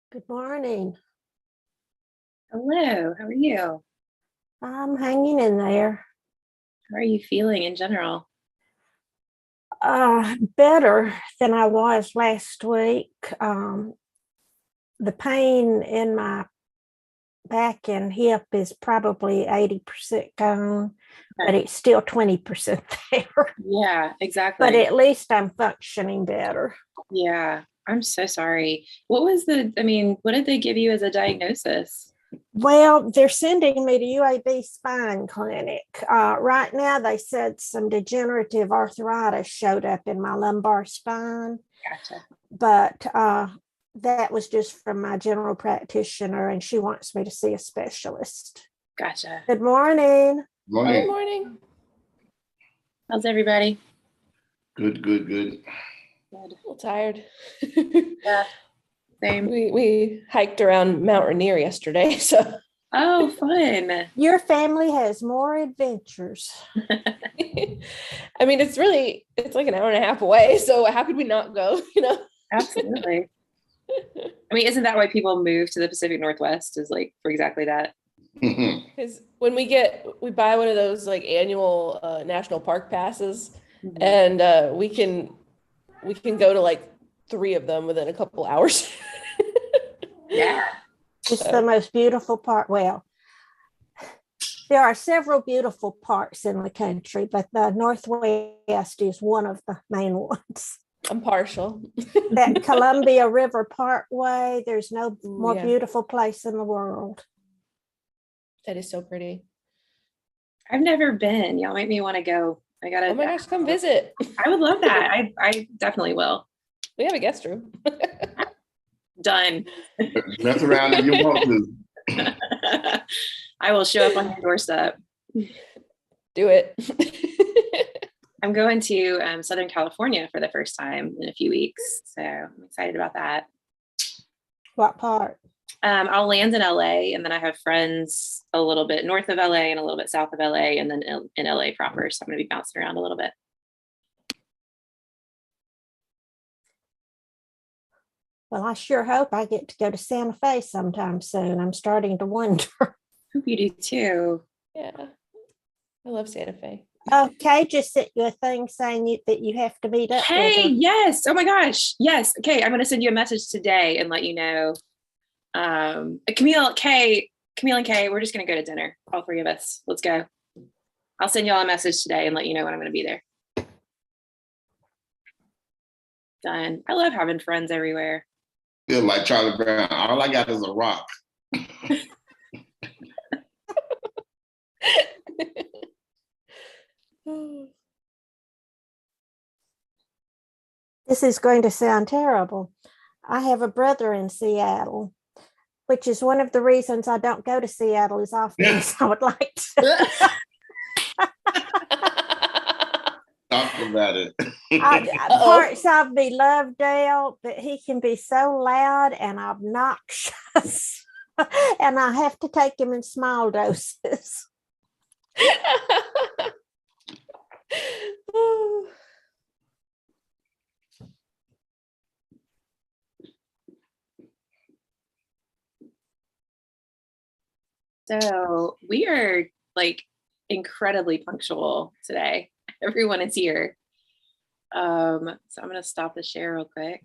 Good morning. Hello, how are you? I'm hanging in there. How are you feeling in general? Better than I was last week. The pain in my back and hip is probably 80% gone, but it's still 20% there. Yeah, exactly. But at least I'm functioning better. Yeah, I'm so sorry. What did they give you as a diagnosis? Well, they're sending me to UAB Spine Clinic. Right now, they said some degenerative arthritis showed up in my lumbar spine. Gotcha. But that was just from my general practitioner, and she wants me to see a specialist. Gotcha. Good morning. Morning. Good morning. How's everybody? Good. Good. A little tired. Yeah, same. We hiked around Mount Rainier yesterday, so. Oh, fun. Your family has more adventures. I mean, it's like an hour and a half away, so how could we not go, Absolutely. I mean, isn't that why people move to the Pacific Northwest, is like for exactly that? Because when we buy one of those like annual national park passes, and we can go to like 3 of them within a couple hours. Yeah. It's the most beautiful part. Well, there are several beautiful parks in the country, but the Northwest is one of the main ones. I'm partial. That Columbia River Parkway, there's no more Yeah. beautiful place in the world. That is so pretty. I've never been. Y'all make me want to go. Oh my gosh, come visit. I would love that. I definitely will. We have a guest room. Done. Mess around if you want to. I will show up on your doorstep. Do it. I'm going to Southern California for the first time in a few weeks, so I'm excited about that. What part? I'll land in LA, and then I have friends a little bit north of LA and a little bit south of LA, and then in LA proper. So I'm going to be bouncing around a little bit. Well, I sure hope I get to go to Santa Fe sometime soon. I'm starting to wonder. Hope you do too. Yeah. I love Santa Fe. Okay, just sent you a thing saying that you have to meet up. Hey, yes. Oh my gosh. Yes. Okay. I'm going to send you a message today and let you know. Camille and Kay, we're just going to go to dinner. All 3 of us. Let's go. I'll send y'all a message today and let you know when I'm going to be there. Done. I love having friends everywhere. Feel like Charlie Brown. All I got is a rock. This is going to sound terrible. I have a brother in Seattle, which is one of the reasons I don't go to Seattle as often as I would like to. Talk about it. Parts of me love Dale, but he can be so loud and obnoxious. And I have to take him in small doses. So we are like incredibly punctual today. Everyone is here. So I'm going to stop the share real quick.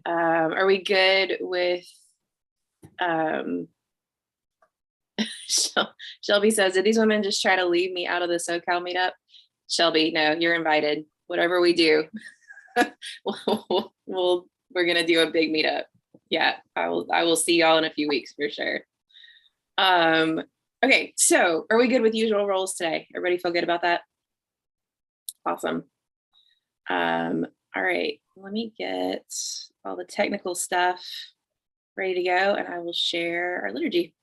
Are we good with Shelby says, did these women just try to leave me out of the SoCal meetup? Shelby, no, you're invited. Whatever we do, we're gonna do a big meetup. Yeah, I will see y'all in a few weeks for sure. Okay, so are we good with usual roles today? Everybody feel good about that? Awesome. All right, let me get all the technical stuff ready to go, and I will share our liturgy.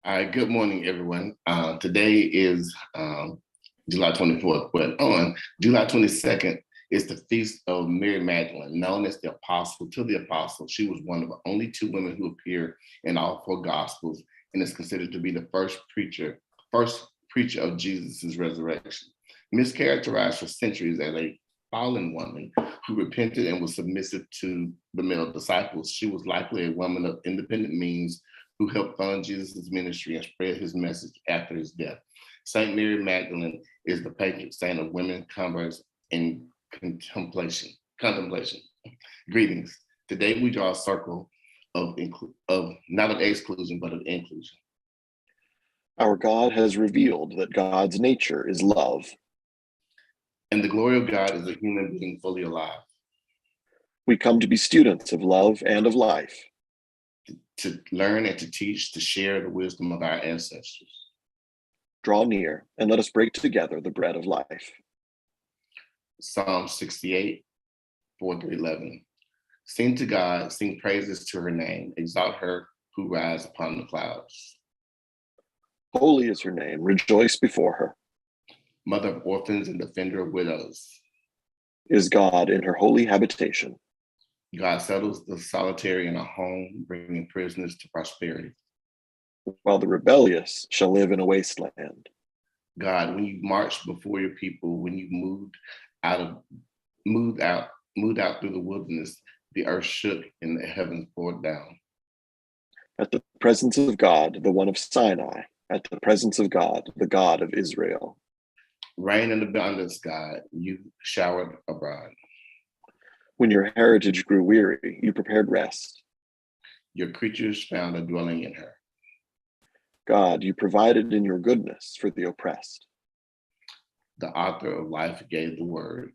All right, good morning, everyone. Today is July 24th, but on July 22nd is the feast of Mary Magdalene, known as the apostle to the apostle. She was one of the only 2 women who appear in all 4 Gospels and is considered to be the first preacher of Jesus' resurrection. Mischaracterized for centuries as a fallen woman who repented and was submissive to the male disciples. She was likely a woman of independent means who helped fund Jesus' ministry and spread his message after his death. Saint Mary Magdalene is the patron saint of women converts in contemplation. Greetings. Today we draw a circle of not of exclusion, but of inclusion. Our God has revealed that God's nature is love. And the glory of God is a human being fully alive. We come to be students of love and of life. To learn and to teach, to share the wisdom of our ancestors. Draw near and let us break together the bread of life. Psalm 68, 4-11. Sing to God, sing praises to her name, exalt her who rides upon the clouds. Holy is her name, rejoice before her. Mother of orphans and defender of widows. Is God in her holy habitation. God settles the solitary in a home, bringing prisoners to prosperity. While the rebellious shall live in a wasteland. God, when you marched before your people, when you moved out through the wilderness, the earth shook and the heavens poured down. At the presence of God, the one of Sinai, at the presence of God, the God of Israel. Rain in abundance, God, you showered abroad. When your heritage grew weary, you prepared rest. Your creatures found a dwelling in her. God, you provided in your goodness for the oppressed. The author of life gave the word.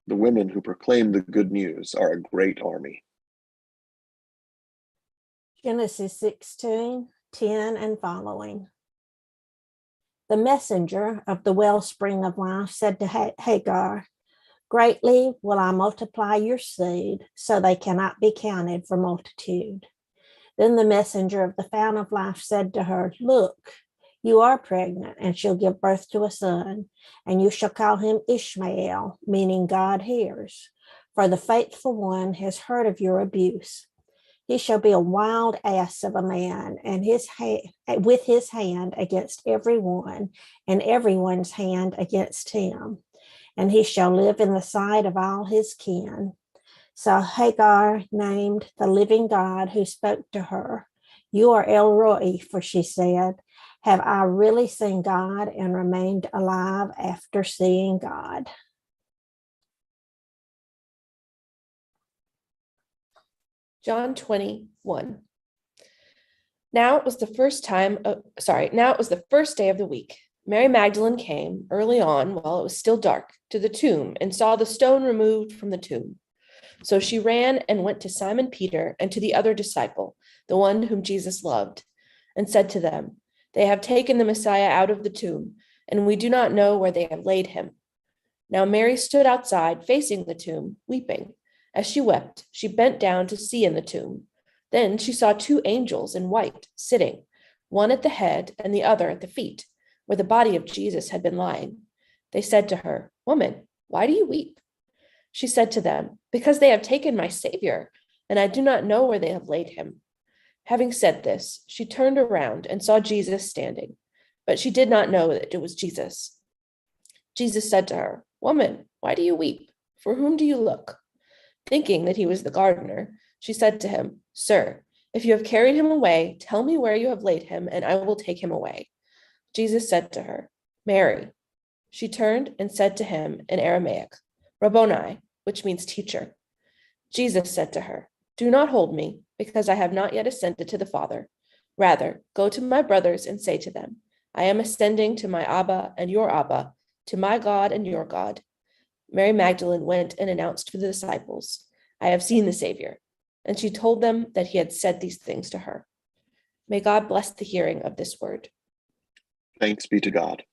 The women who proclaim the good news are a great army. Genesis 16, 10 and following. The messenger of the wellspring of life said to Hagar, "Greatly will I multiply your seed, so they cannot be counted for multitude." Then the messenger of the fountain of life said to her, "Look, you are pregnant and shall give birth to a son, and you shall call him Ishmael," meaning God hears, "for the faithful one has heard of your abuse. He shall be a wild ass of a man, and with his hand against everyone, and everyone's hand against him. And he shall live in the sight of all his kin." So Hagar named the living God who spoke to her, "You are El Roi," for she said, "Have I really seen God and remained alive after seeing God?" John 21. Now it was the first day of the week. Mary Magdalene came early on while it was still dark to the tomb and saw the stone removed from the tomb. So she ran and went to Simon Peter and to the other disciple, the one whom Jesus loved, and said to them, "They have taken the Messiah out of the tomb, and we do not know where they have laid him." Now Mary stood outside facing the tomb, weeping. As she wept, she bent down to see in the tomb. Then she saw two angels in white sitting, one at the head and the other at the feet, where the body of Jesus had been lying. They said to her, "Woman, why do you weep?" She said to them, "Because they have taken my Savior, and I do not know where they have laid him." Having said this, she turned around and saw Jesus standing, but she did not know that it was Jesus. Jesus said to her, "Woman, why do you weep? For whom do you look?" Thinking that he was the gardener, she said to him, "Sir, if you have carried him away, tell me where you have laid him, and I will take him away." Jesus said to her, "Mary." She turned and said to him in Aramaic, "Rabboni," which means teacher. Jesus said to her, "Do not hold me, because I have not yet ascended to the Father. Rather, go to my brothers and say to them, I am ascending to my Abba and your Abba, to my God and your God." Mary Magdalene went and announced to the disciples, "I have seen the Savior." And she told them that he had said these things to her. May God bless the hearing of this word. Thanks be to God.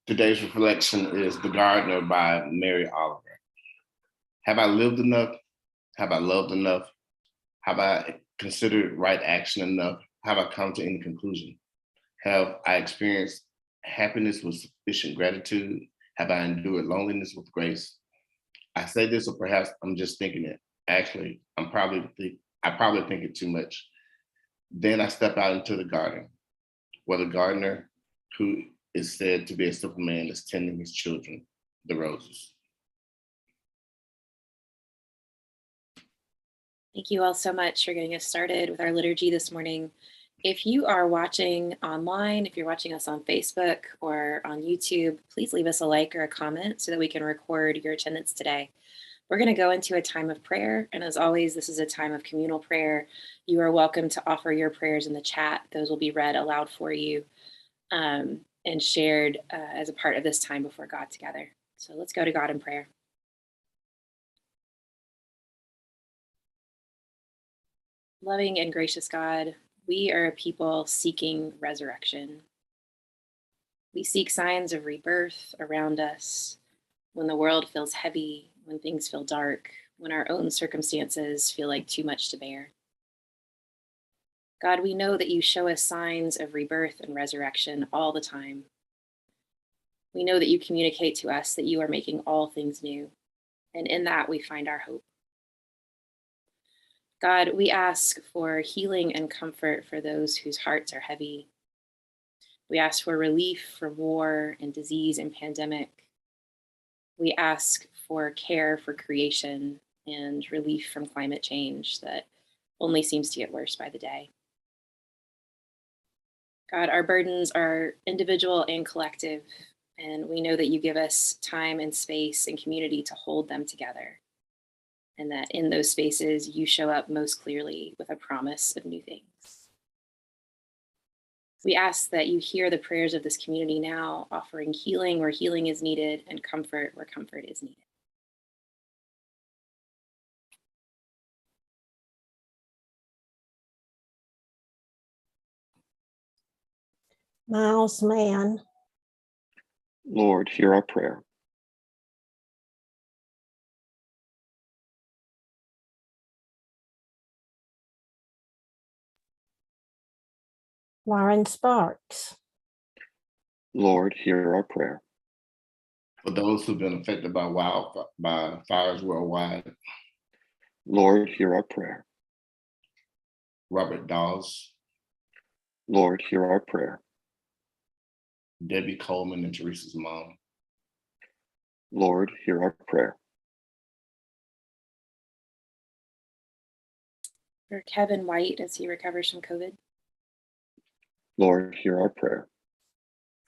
Today's reflection is The Gardener by Mary Oliver. Have I lived enough? Have I loved enough? Have I considered right action enough? Have I come to any conclusion? Have I experienced happiness with sufficient gratitude? Have I endured loneliness with grace? I say this, or perhaps I'm just thinking it. Actually, I probably think it too much. Then I step out into the garden, where the gardener, who is said to be a simple man that's tending his children, the roses. Thank you all so much for getting us started with our liturgy this morning. If you are watching online, if you're watching us on Facebook or on YouTube, please leave us a like or a comment so that we can record your attendance today. We're going to go into a time of prayer. And as always, this is a time of communal prayer. You are welcome to offer your prayers in the chat. Those will be read aloud for you and shared as a part of this time before God together. So let's go to God in prayer. Loving and gracious God, we are a people seeking resurrection. We seek signs of rebirth around us when the world feels heavy, when things feel dark, when our own circumstances feel like too much to bear. God, we know that you show us signs of rebirth and resurrection all the time. We know that you communicate to us that you are making all things new, and in that we find our hope. God, we ask for healing and comfort for those whose hearts are heavy. We ask for relief from war and disease and pandemic. We ask for care for creation and relief from climate change that only seems to get worse by the day. God, our burdens are individual and collective, and we know that you give us time and space and community to hold them together, and that in those spaces you show up most clearly with a promise of new things. We ask that you hear the prayers of this community now, offering healing where healing is needed and comfort where comfort is needed. Miles Mann, Lord, hear our prayer. Lauren Sparks, Lord, hear our prayer. For those who've been affected by fires worldwide, Lord, hear our prayer. Robert Dawes, Lord, hear our prayer. Debbie Coleman and Teresa's mom, Lord, hear our prayer. For Kevin White as he recovers from COVID. Lord, hear our prayer.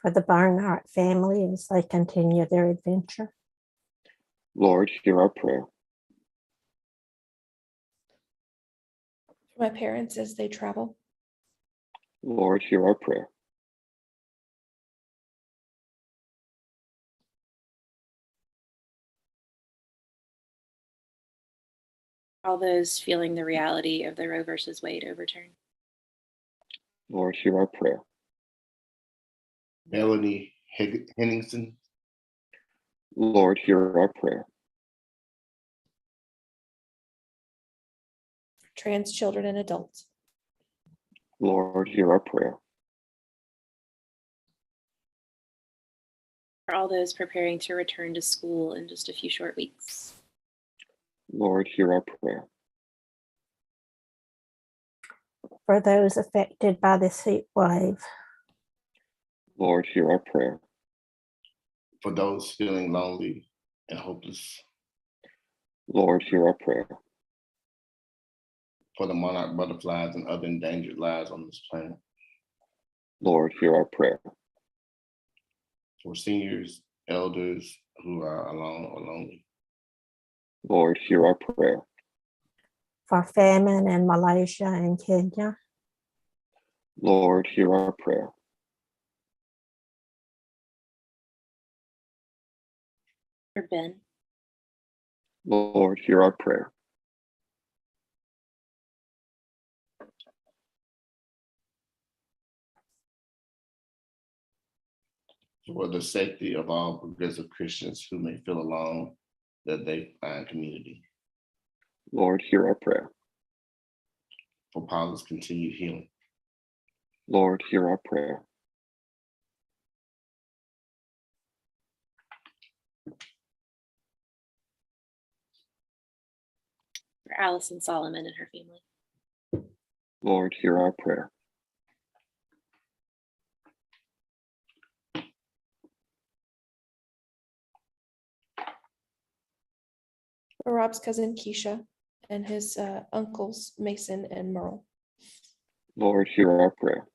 for the Barnhart family as they continue their adventure. Lord, hear our prayer. For my parents as they travel. Lord, hear our prayer. All those feeling the reality of the Roe versus Wade overturn. Lord, hear our prayer. Melanie Henningsen, Lord, hear our prayer. For trans children and adults. Lord, hear our prayer. For all those preparing to return to school in just a few short weeks. Lord, hear our prayer. For those affected by this heat wave. Lord, hear our prayer. for those feeling lonely and hopeless, Lord, hear our prayer. for the monarch butterflies and other endangered lives on this planet, Lord, hear our prayer. for seniors, elders who are alone or lonely, Lord, hear our prayer. For famine in Malaysia and Kenya. Lord, hear our prayer. For Ben. Lord, hear our prayer. for the safety of all progressive Christians who may feel alone, that they find community, Lord, hear our prayer. for Paula's continued healing, Lord, hear our prayer. For Allison Solomon and her family. Lord, hear our prayer. For Rob's cousin Keisha and his uncles Mason and Merle. Lord, hear our prayer.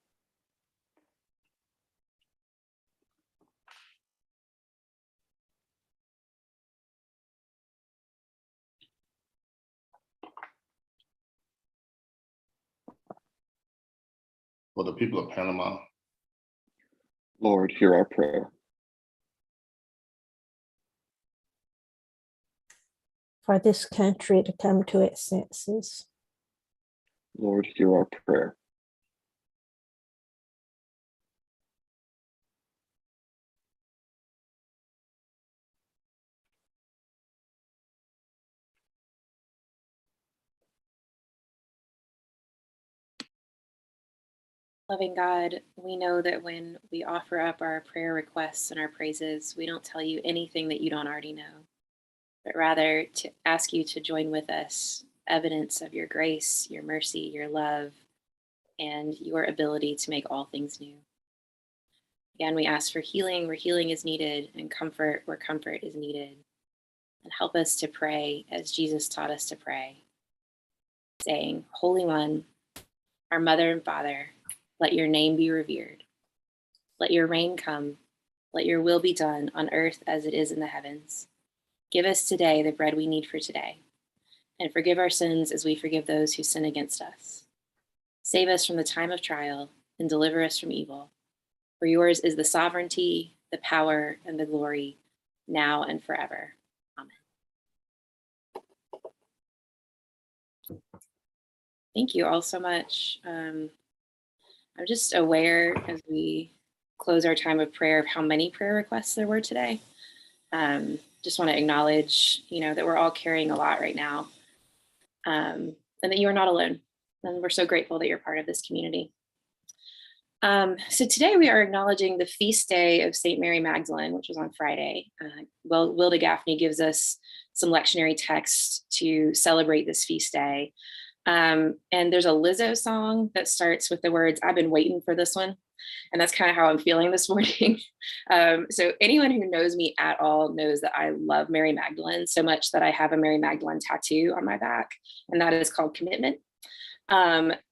For the people of Panama, Lord, hear our prayer. For this country to come to its senses. Lord, hear our prayer. Loving God, we know that when we offer up our prayer requests and our praises, we don't tell you anything that you don't already know, but rather to ask you to join with us, evidence of your grace, your mercy, your love, and your ability to make all things new. Again, we ask for healing where healing is needed and comfort where comfort is needed. And help us to pray as Jesus taught us to pray, saying, Holy One, our Mother and Father, let your name be revered. Let your reign come. Let your will be done on earth as it is in the heavens. Give us today the bread we need for today, and forgive our sins as we forgive those who sin against us. Save us from the time of trial and deliver us from evil. For yours is the sovereignty, the power, and the glory, now and forever. Amen. Thank you all so much. I'm just aware as we close our time of prayer of how many prayer requests there were today. Just want to acknowledge, that we're all carrying a lot right now, and that you are not alone. And we're so grateful that you're part of this community. So today we are acknowledging the feast day of St. Mary Magdalene, which was on Friday. Wilda Gaffney gives us some lectionary text to celebrate this feast day. And there's a Lizzo song that starts with the words, I've been waiting for this one. And that's kind of how I'm feeling this morning. So anyone who knows me at all knows that I love Mary Magdalene so much that I have a Mary Magdalene tattoo on my back, and that is called commitment.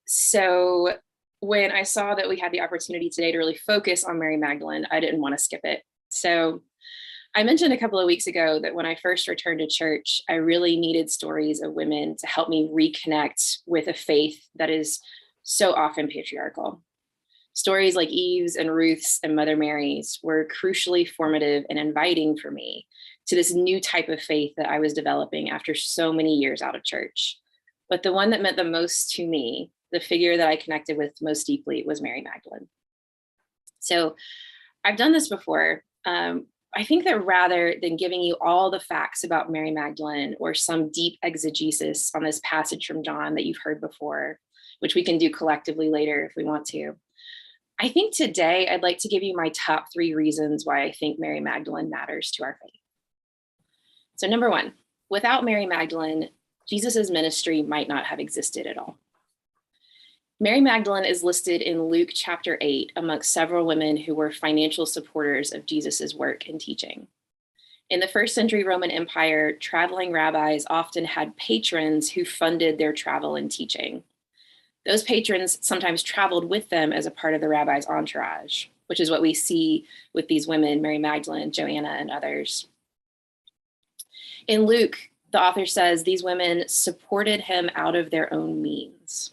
So when I saw that we had the opportunity today to really focus on Mary Magdalene, I didn't want to skip it. So I mentioned a couple of weeks ago that when I first returned to church, I really needed stories of women to help me reconnect with a faith that is so often patriarchal. Stories like Eve's and Ruth's and Mother Mary's were crucially formative and inviting for me to this new type of faith that I was developing after so many years out of church. But the one that meant the most to me, the figure that I connected with most deeply, was Mary Magdalene. So I've done this before. I think that rather than giving you all the facts about Mary Magdalene or some deep exegesis on this passage from John that you've heard before, which we can do collectively later if we want to, I think today I'd like to give you my top 3 reasons why I think Mary Magdalene matters to our faith. So number 1, without Mary Magdalene, Jesus's ministry might not have existed at all. Mary Magdalene is listed in Luke chapter 8 amongst several women who were financial supporters of Jesus's work and teaching. In the first century Roman Empire, traveling rabbis often had patrons who funded their travel and teaching. Those patrons sometimes traveled with them as a part of the rabbi's entourage, which is what we see with these women, Mary Magdalene, Joanna, and others. In Luke, the author says these women supported him out of their own means.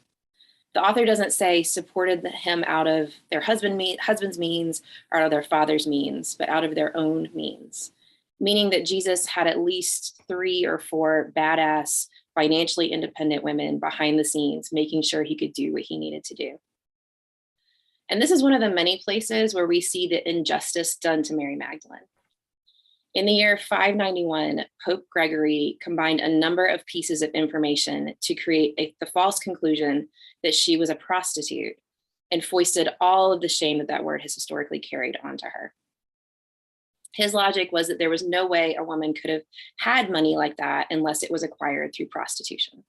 The author doesn't say supported him out of their husband's means or out of their father's means, but out of their own means, meaning that Jesus had at least 3 or 4 badass, financially independent women behind the scenes, making sure he could do what he needed to do. And this is one of the many places where we see the injustice done to Mary Magdalene. In the year 591, Pope Gregory combined a number of pieces of information to create the false conclusion that she was a prostitute and foisted all of the shame that that word has historically carried onto her. His logic was that there was no way a woman could have had money like that unless it was acquired through prostitution.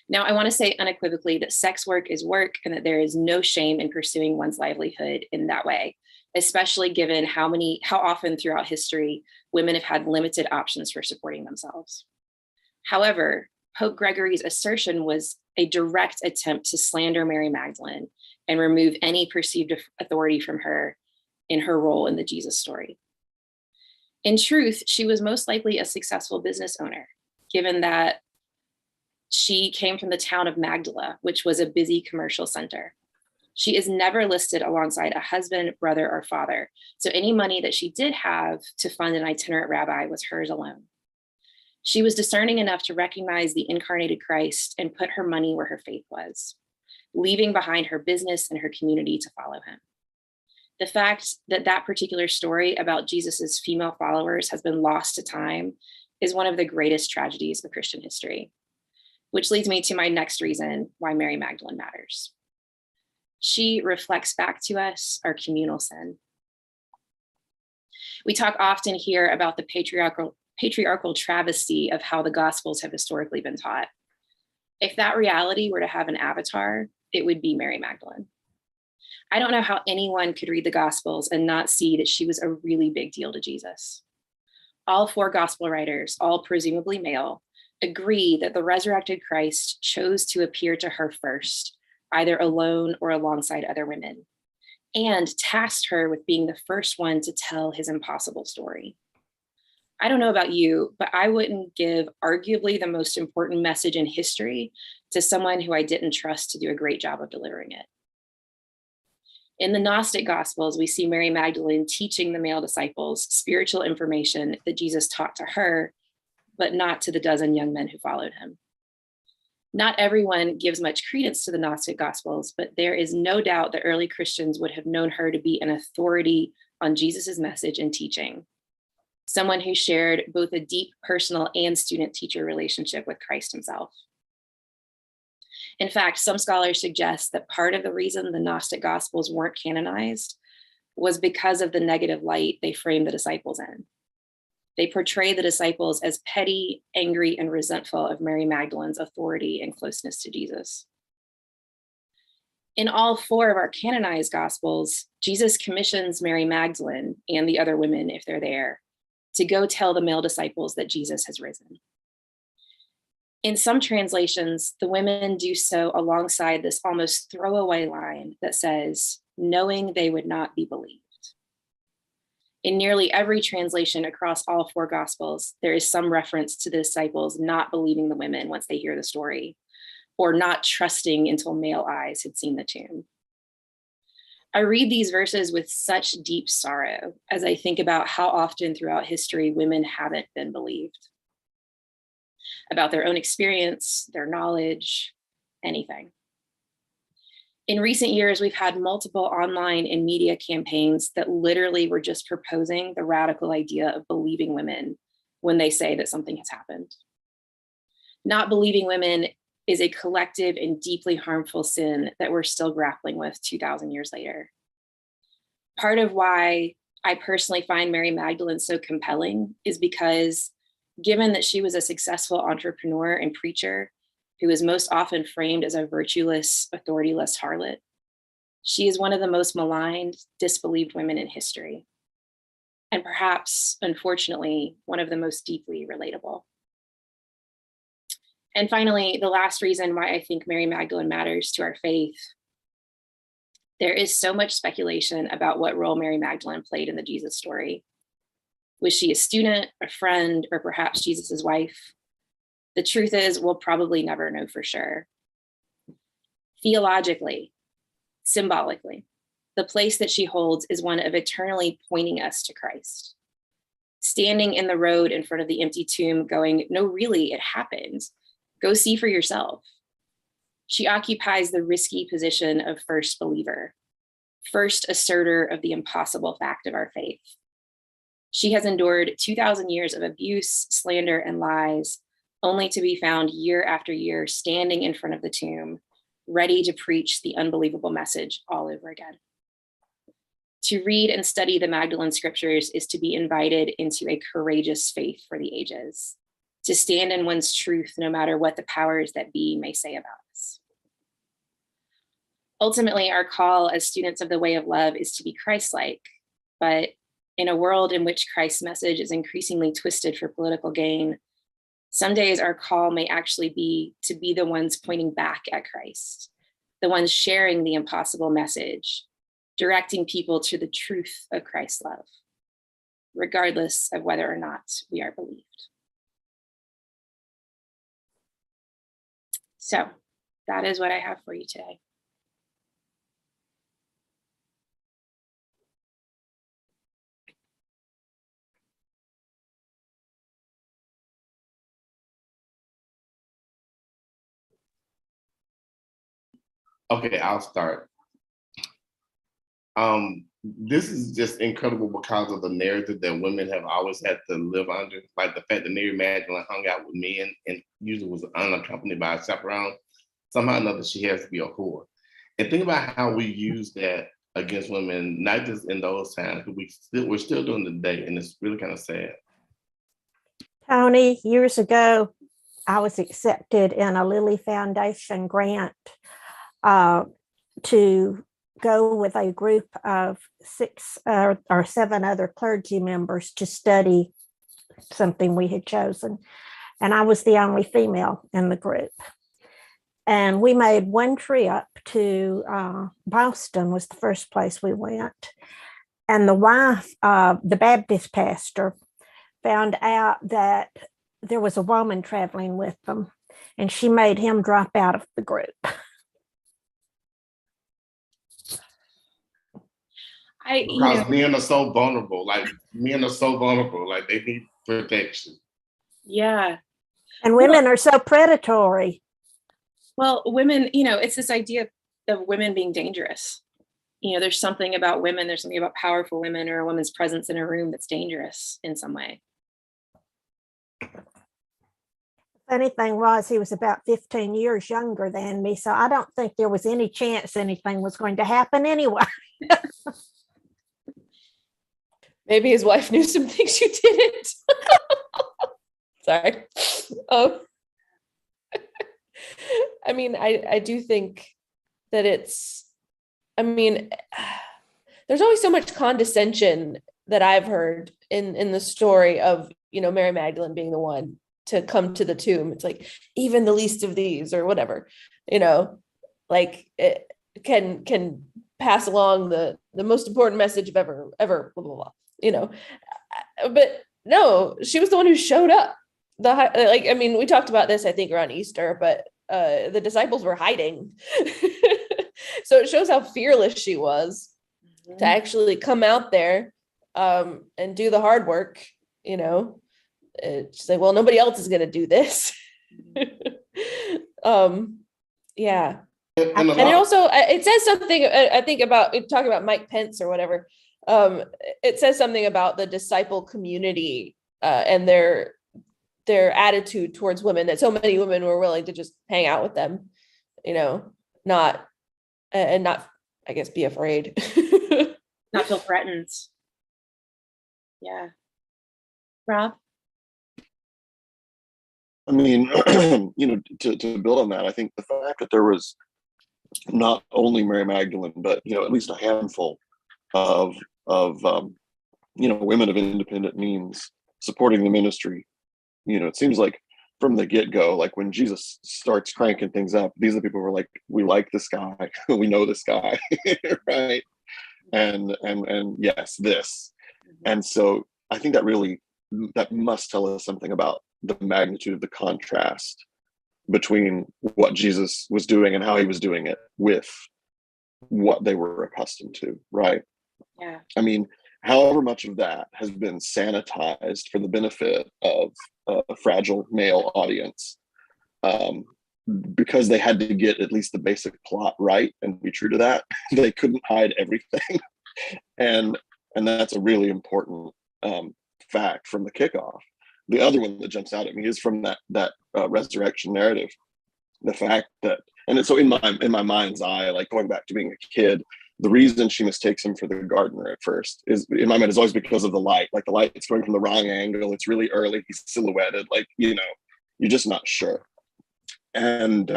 Now, I want to say unequivocally that sex work is work and that there is no shame in pursuing one's livelihood in that way, especially given how often throughout history women have had limited options for supporting themselves. However, Pope Gregory's assertion was a direct attempt to slander Mary Magdalene and remove any perceived authority from her in her role in the Jesus story. In truth, she was most likely a successful business owner, given that she came from the town of Magdala, which was a busy commercial center. She is never listed alongside a husband, brother, or father, so any money that she did have to fund an itinerant rabbi was hers alone. She was discerning enough to recognize the incarnated Christ and put her money where her faith was, leaving behind her business and her community to follow him. The fact that that particular story about Jesus's female followers has been lost to time is one of the greatest tragedies of Christian history, which leads me to my next reason why Mary Magdalene matters. She reflects back to us our communal sin. We talk often here about the patriarchal travesty of how the Gospels have historically been taught. If that reality were to have an avatar, it would be Mary Magdalene. I don't know how anyone could read the Gospels and not see that she was a really big deal to Jesus. All four Gospel writers, all presumably male, agree that the resurrected Christ chose to appear to her first, either alone or alongside other women, and tasked her with being the first one to tell his impossible story. I don't know about you, but I wouldn't give arguably the most important message in history to someone who I didn't trust to do a great job of delivering it. In the Gnostic Gospels, we see Mary Magdalene teaching the male disciples spiritual information that Jesus taught to her, but not to the dozen young men who followed him. Not everyone gives much credence to the Gnostic Gospels, but there is no doubt that early Christians would have known her to be an authority on Jesus's message and teaching, someone who shared both a deep personal and student-teacher relationship with Christ himself. In fact, some scholars suggest that part of the reason the Gnostic Gospels weren't canonized was because of the negative light they framed the disciples in. They portray the disciples as petty, angry, and resentful of Mary Magdalene's authority and closeness to Jesus. In all four of our canonized Gospels, Jesus commissions Mary Magdalene and the other women, if they're there, to go tell the male disciples that Jesus has risen. In some translations, the women do so alongside this almost throwaway line that says, knowing they would not be believed. In nearly every translation across all four Gospels, there is some reference to the disciples not believing the women once they hear the story, or not trusting until male eyes had seen the tomb. I read these verses with such deep sorrow as I think about how often throughout history women haven't been believed about their own experience, their knowledge, anything. In recent years, we've had multiple online and media campaigns that literally were just proposing the radical idea of believing women when they say that something has happened. Not believing women is a collective and deeply harmful sin that we're still grappling with 2,000 years later. Part of why I personally find Mary Magdalene so compelling is because, given that she was a successful entrepreneur and preacher who is most often framed as a virtueless, authorityless harlot, she is one of the most maligned, disbelieved women in history, and perhaps, unfortunately, one of the most deeply relatable. And finally, the last reason why I think Mary Magdalene matters to our faith. There is so much speculation about what role Mary Magdalene played in the Jesus story. Was she a student, a friend, or perhaps Jesus's wife? The truth is, we'll probably never know for sure. Theologically, symbolically, the place that she holds is one of eternally pointing us to Christ. Standing in the road in front of the empty tomb going, no, really, it happened. Go see for yourself. She occupies the risky position of first believer, first asserter of the impossible fact of our faith. She has endured 2,000 years of abuse, slander, and lies, only to be found year after year standing in front of the tomb, ready to preach the unbelievable message all over again. To read and study the Magdalene scriptures is to be invited into a courageous faith for the ages, to stand in one's truth no matter what the powers that be may say about us. Ultimately, our call as students of the way of love is to be Christ-like, but in a world in which Christ's message is increasingly twisted for political gain, Some days our call may actually be to be the ones pointing back at Christ, the ones sharing the impossible message, directing people to the truth of Christ's love, regardless of whether or not we are believed. So that is what I have for you today. Okay, I'll start. This is just incredible because of the narrative that women have always had to live under. Like the fact that Mary Magdalene hung out with men and usually was unaccompanied by a chaperone. Somehow or another, she has to be a whore. And think about how we use that against women, not just in those times, but we're still doing it today, and it's really kind of sad. Tony, years ago, I was accepted in a Lilly Foundation grant to go with a group of 6 or 7 other clergy members to study something we had chosen. And I was the only female in the group. And we made one trip to Boston, was the first place we went. And the wife of the Baptist pastor found out that there was a woman traveling with them, and she made him drop out of the group. Because men are so vulnerable, like they need protection. Yeah. And women are so predatory. Well, women, it's this idea of women being dangerous. There's something about women, there's something about powerful women or a woman's presence in a room that's dangerous in some way. Funny thing was, he was about 15 years younger than me, so I don't think there was any chance anything was going to happen anyway. Maybe his wife knew some things you didn't. Sorry. I mean, I do think that there's always so much condescension that I've heard in the story of, Mary Magdalene being the one to come to the tomb. It's like, even the least of these or whatever, like it can pass along the most important message of ever, blah, blah, blah, but no, she was the one who showed up. We talked about this, I think, around Easter, but the disciples were hiding. So it shows how fearless she was to actually come out there and do the hard work, She's like, well, nobody else is going to do this. Yeah. And it also, it says something, I think, about talking about Mike Pence or whatever. It says something about the disciple community and their attitude towards women, that so many women were willing to just hang out with them, not, I guess, be afraid. Not feel threatened. Yeah. Rob? I mean, to build on that, I think the fact that there was not only Mary Magdalene, but, at least a handful of women of independent means supporting the ministry. It seems like from the get-go, like when Jesus starts cranking things up, these are the people who are like, we like this guy, we know this guy, right? And yes, this. And so I think that must tell us something about the magnitude of the contrast between what Jesus was doing and how he was doing it with what they were accustomed to, right? Yeah. I mean, however much of that has been sanitized for the benefit of a fragile male audience, because they had to get at least the basic plot right and be true to that. They couldn't hide everything. And that's a really important fact from the kickoff. The other one that jumps out at me is from that resurrection narrative. The fact that, and so in my mind's eye, like going back to being a kid, the reason she mistakes him for the gardener at first is, in my mind, is always because of the light. Like the light's going from the wrong angle. It's really early. He's silhouetted. Like, you're just not sure. And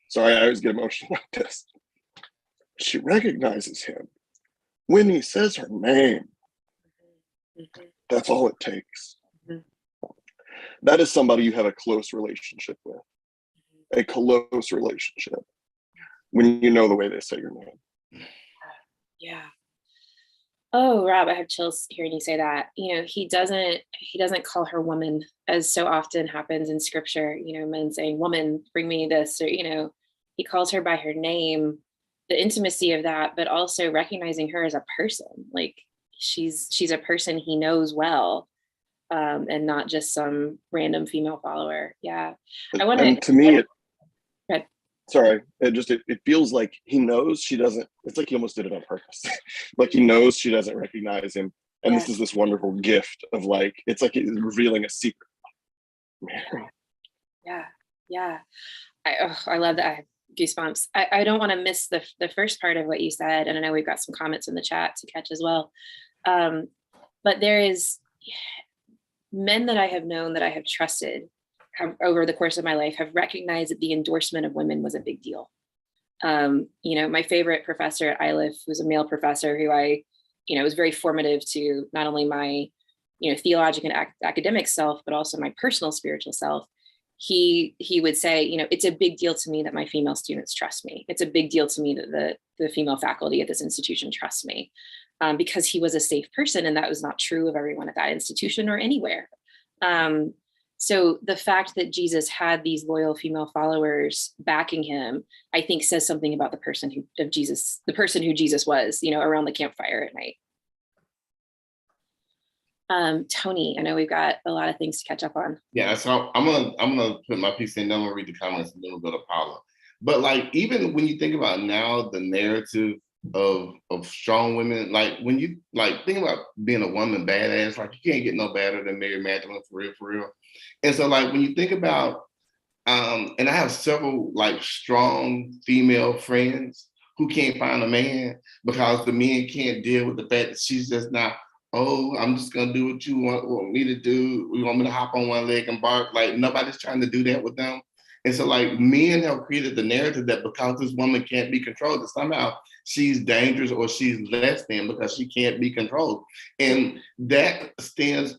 sorry, I always get emotional about this. She recognizes him when he says her name. That's all it takes. that is somebody you have a close relationship with, a close relationship, when you know the way they say your name. Yeah. Oh, Rob, I have chills hearing you say that. You know, he doesn't call her woman, as so often happens in scripture, you know, men saying, woman, bring me this, or, you know, he calls her by her name, the intimacy of that, but also recognizing her as a person. Like she's a person he knows well, and not just some random female follower. Yeah. And to me, it feels like he knows she doesn't, it's like he almost did it on purpose. Like he knows she doesn't recognize him. And this is this wonderful gift of like, it's like he's revealing a secret. Mary. Yeah. Yeah. I love that. I have goosebumps. I don't want to miss the first part of what you said. And I know we've got some comments in the chat to catch as well. But there is men that I have known, that I have trusted, over the course of my life, have recognized that the endorsement of women was a big deal. You know, my favorite professor at ILIF was a male professor who was very formative to not only my, theologic and academic self, but also my personal spiritual self. He would say, it's a big deal to me that my female students trust me. It's a big deal to me that the female faculty at this institution trust me, because he was a safe person, and that was not true of everyone at that institution or anywhere. So the fact that Jesus had these loyal female followers backing him, I think says something about the person who Jesus was, around the campfire at night. Tony, I know we've got a lot of things to catch up on. Yeah, so I'm gonna put my piece in, then I'm gonna read the comments, and then we'll go to Paula. But like, even when you think about now the narrative of strong women, like when you think about being a woman badass, like you can't get no better than Mary Magdalene, for real. And so like when you think about, and I have several like strong female friends who can't find a man because the men can't deal with the fact that she's just not, oh, I'm just gonna do what you want me to do. You want me to hop on one leg and bark? Like nobody's trying to do that with them. And so like men have created the narrative that because this woman can't be controlled, that somehow she's dangerous or she's less than because she can't be controlled. And that extends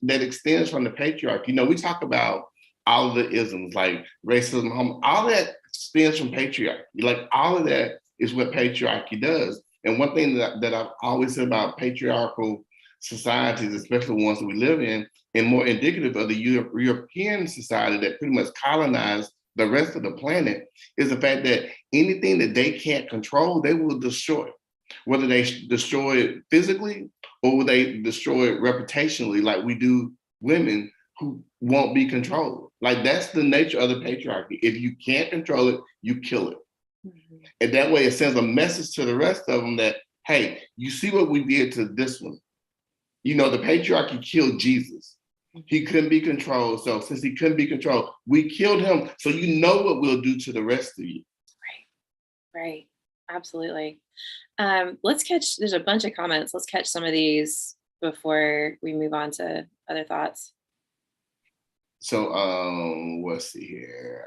from the patriarchy. We talk about all of the isms like racism, all that stems from patriarchy. Like all of that is what patriarchy does. And one thing that I've always said about patriarchal societies, especially ones that we live in, and more indicative of the European society that pretty much colonized the rest of the planet, is the fact that anything that they can't control, they will destroy. Whether they destroy it physically or they destroy it reputationally, like we do women who won't be controlled. Like that's the nature of the patriarchy. If you can't control it, you kill it. Mm-hmm. And that way it sends a message to the rest of them that, hey, you see what we did to this one. The patriarchy killed Jesus. He couldn't be controlled. So since he couldn't be controlled, we killed him. So you know what we'll do to the rest of you. Right. Absolutely. There's a bunch of comments. Let's catch some of these before we move on to other thoughts. So let's see here.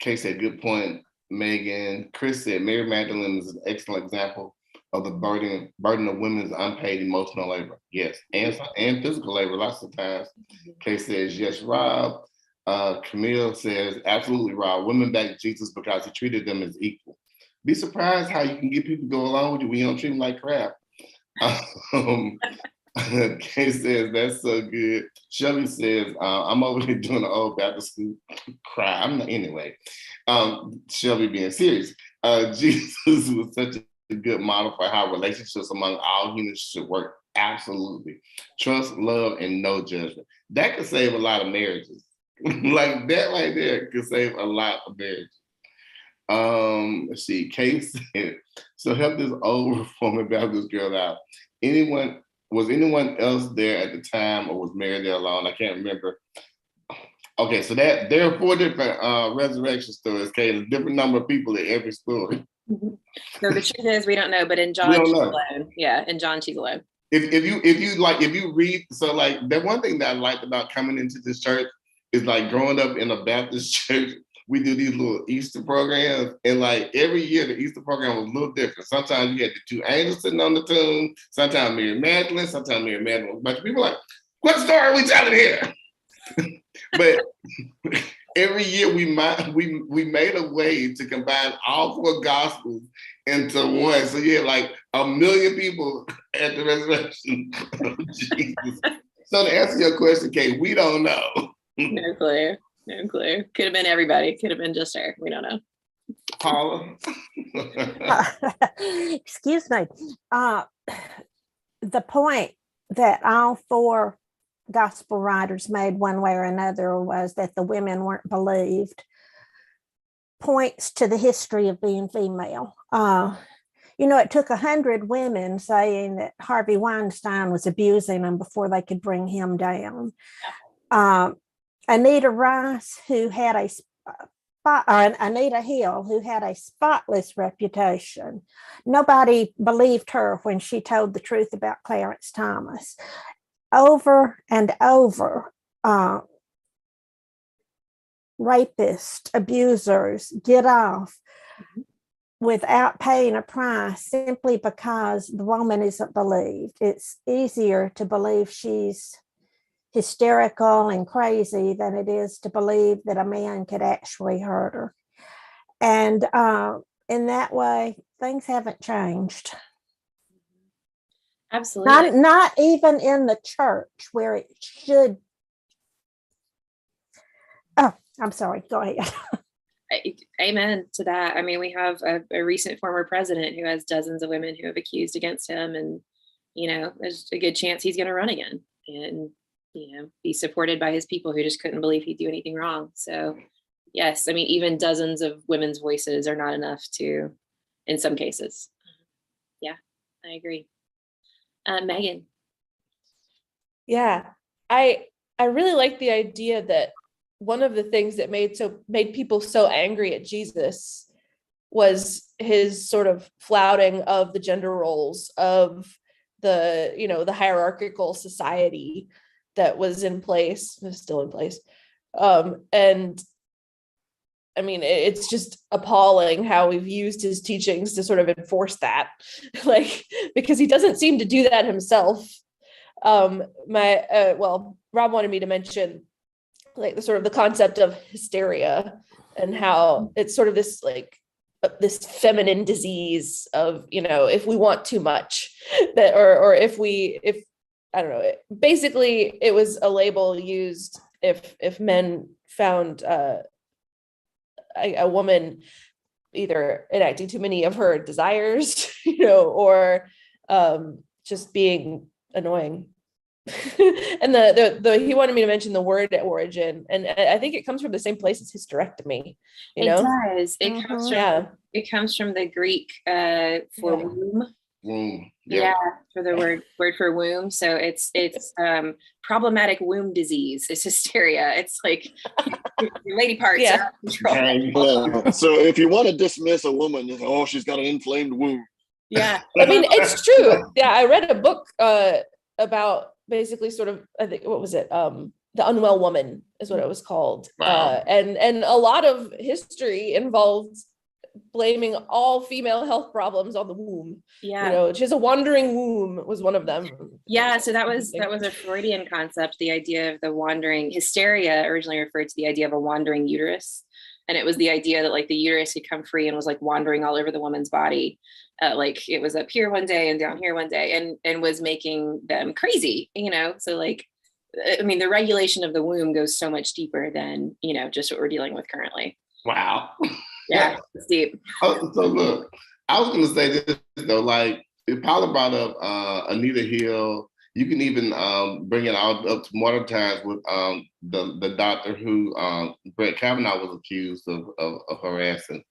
Kay said, good point, Megan. Chris said, Mary Magdalene is an excellent example of the burden of women's unpaid emotional labor. Yes, and physical labor lots of times. Kay says, yes, Rob. Camille says, absolutely, Rob. Women backed Jesus because he treated them as equal. Be surprised how you can get people to go along with you when you don't treat them like crap. Kay says, that's so good. Shelby says, I'm over here doing the old Baptist school cry. Anyway. Shelby being serious. Jesus was such a good model for how relationships among all humans should work. Absolutely. Trust, love, and no judgment. That could save a lot of marriages. Like that right there could save a lot of marriages. Let's see. Kay said, so help this old reformer Baptist girl out. Was anyone else there at the time, or was Mary there alone? I can't remember. Okay, so there are 4 different resurrection stories, Kay. A different number of people in every story. So the truth is, we don't know, but in John, she's alone. Yeah, in John, she's alone. If you read, so like the one thing that I liked about coming into this church is like growing up in a Baptist church, we do these little Easter programs, and like every year the Easter program was a little different. Sometimes you had the 2 angels sitting on the tomb, sometimes Mary Magdalene, sometimes Mary Magdalene. A bunch of people like, what story are we telling here? But every year we made a way to combine all 4 gospels into one. So you had like 1 million people at the resurrection of Jesus. So to answer your question, Kate, we don't know. No clue. No clue. Could have been everybody. Could have been just her. We don't know. Paula? Excuse me. The point that all 4 gospel writers made one way or another was that the women weren't believed, points to the history of being female. It took 100 women saying that Harvey Weinstein was abusing them before they could bring him down. Anita Rice, who had Anita Hill, who had a spotless reputation. Nobody believed her when she told the truth about Clarence Thomas. Over and over, rapists, abusers get off without paying a price simply because the woman isn't believed. It's easier to believe she's hysterical and crazy than it is to believe that a man could actually hurt her. And in that way, things haven't changed. Absolutely. Not even in the church where it should. Oh, I'm sorry. Go ahead. Amen to that. I mean, we have a recent former president who has dozens of women who have accused against him, and there's a good chance he's going to run again and be supported by his people who just couldn't believe he'd do anything wrong. So yes, I mean, even dozens of women's voices are not enough to, in some cases. Yeah, I agree. Megan. Yeah, I really like the idea that one of the things that made people so angry at Jesus was his sort of flouting of the gender roles of the hierarchical society that was in place, is still in place. And I mean, it's just appalling how we've used his teachings to sort of enforce that, because he doesn't seem to do that himself. Rob wanted me to mention the concept of hysteria and how it's sort of this this feminine disease of, if we want too much, that, or if I don't know, basically it was a label used if men found a woman either enacting too many of her desires, or just being annoying. And he wanted me to mention the word origin, and I think it comes from the same place as hysterectomy. It does. It comes from the Greek for womb. Womb. Yeah, for the word for womb. So it's problematic womb disease. It's hysteria. It's like your lady parts are out of control. So if you want to dismiss a woman, she's got an inflamed womb. Yeah, I mean, it's true. Yeah, I read a book about basically sort of, I think, what was it? The Unwell Woman is what it was called. Wow. And a lot of history involved blaming all female health problems on the womb. Yeah. She has a wandering womb was one of them. Yeah. So that was a Freudian concept. The idea of the wandering hysteria originally referred to the idea of a wandering uterus. And it was the idea that the uterus had come free and was wandering all over the woman's body. It was up here one day and down here one day and was making them crazy, so I mean, the regulation of the womb goes so much deeper than, just what we're dealing with currently. Wow. Yeah, it's deep. So look, I was going to say this though, if Paula brought up Anita Hill, you can even bring it all up to modern times with the doctor who Brett Kavanaugh was accused of harassing.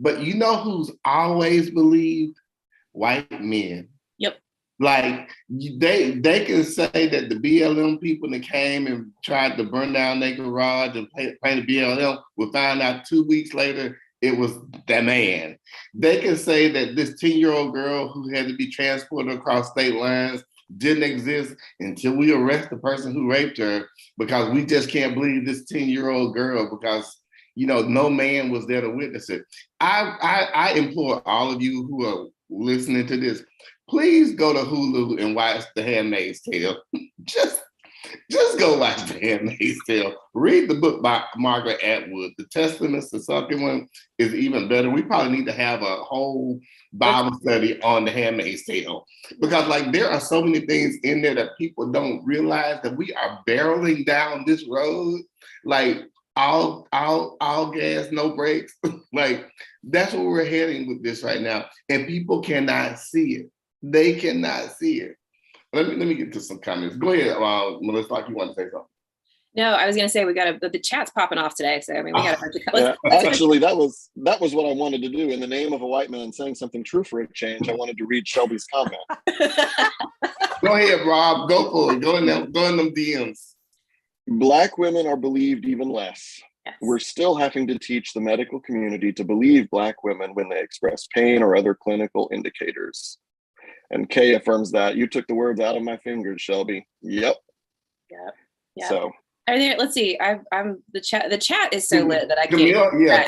But you know who's always believed? White men. Yep. They can say that the BLM people that came and tried to burn down their garage and paint the BLM, will find out 2 weeks later it was that man. They can say that this 10-year-old girl who had to be transported across state lines didn't exist until we arrest the person who raped her, because we just can't believe this 10-year-old girl because no man was there to witness it. I implore all of you who are listening to this, please go to Hulu and watch The Handmaid's Tale. Just Just go watch The Handmaid's Tale. Read the book by Margaret Atwood. The Testaments, the second one, is even better. We probably need to have a whole Bible study on The Handmaid's Tale, because like there are so many things in there that people don't realize, that we are barreling down this road, like all gas, no brakes. Like that's where we're heading with this right now, and people cannot see it. They cannot see it. Let me get to some comments. Go ahead, Melissa, like you want to say something. No, I was gonna say the chat's popping off today. So I mean, we got a bunch of Actually, that was what I wanted to do. In the name of a white man saying something true for a change, I wanted to read Shelby's comment. Go ahead, Rob. Go for it. Go in them DMs. Black women are believed even less. Yes. We're still having to teach the medical community to believe Black women when they express pain or other clinical indicators. And Kay affirms that. You took the words out of my fingers, Shelby. Yep. Yeah. So Let's see. I'm the chat. The chat is so lit that I can't.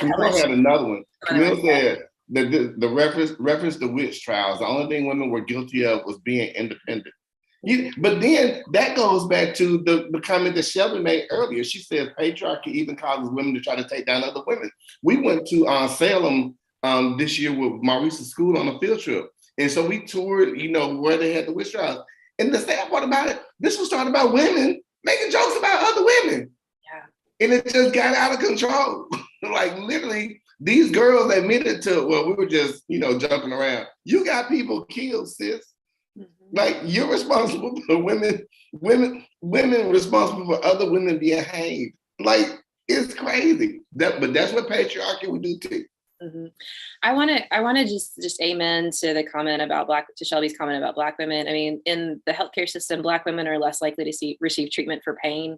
Camille had another one. Camille said that the reference to witch trials. The only thing women were guilty of was being independent. But then that goes back to the comment that Shelby made earlier. She said patriarchy even causes women to try to take down other women. We went to Salem this year with Maurice's school on a field trip. And so we toured, where they had the witch trials. And the sad part about it, this was started by women making jokes about other women. Yeah. And it just got out of control. Like literally, these girls admitted to, well, we were just, joking around. You got people killed, sis. Mm-hmm. Like you're responsible for women responsible for other women being hanged. Like it's crazy. But that's what patriarchy would do too. Mm-hmm. I want to just amen to the comment about to Shelby's comment about Black women. I mean, in the healthcare system, Black women are less likely to receive treatment for pain.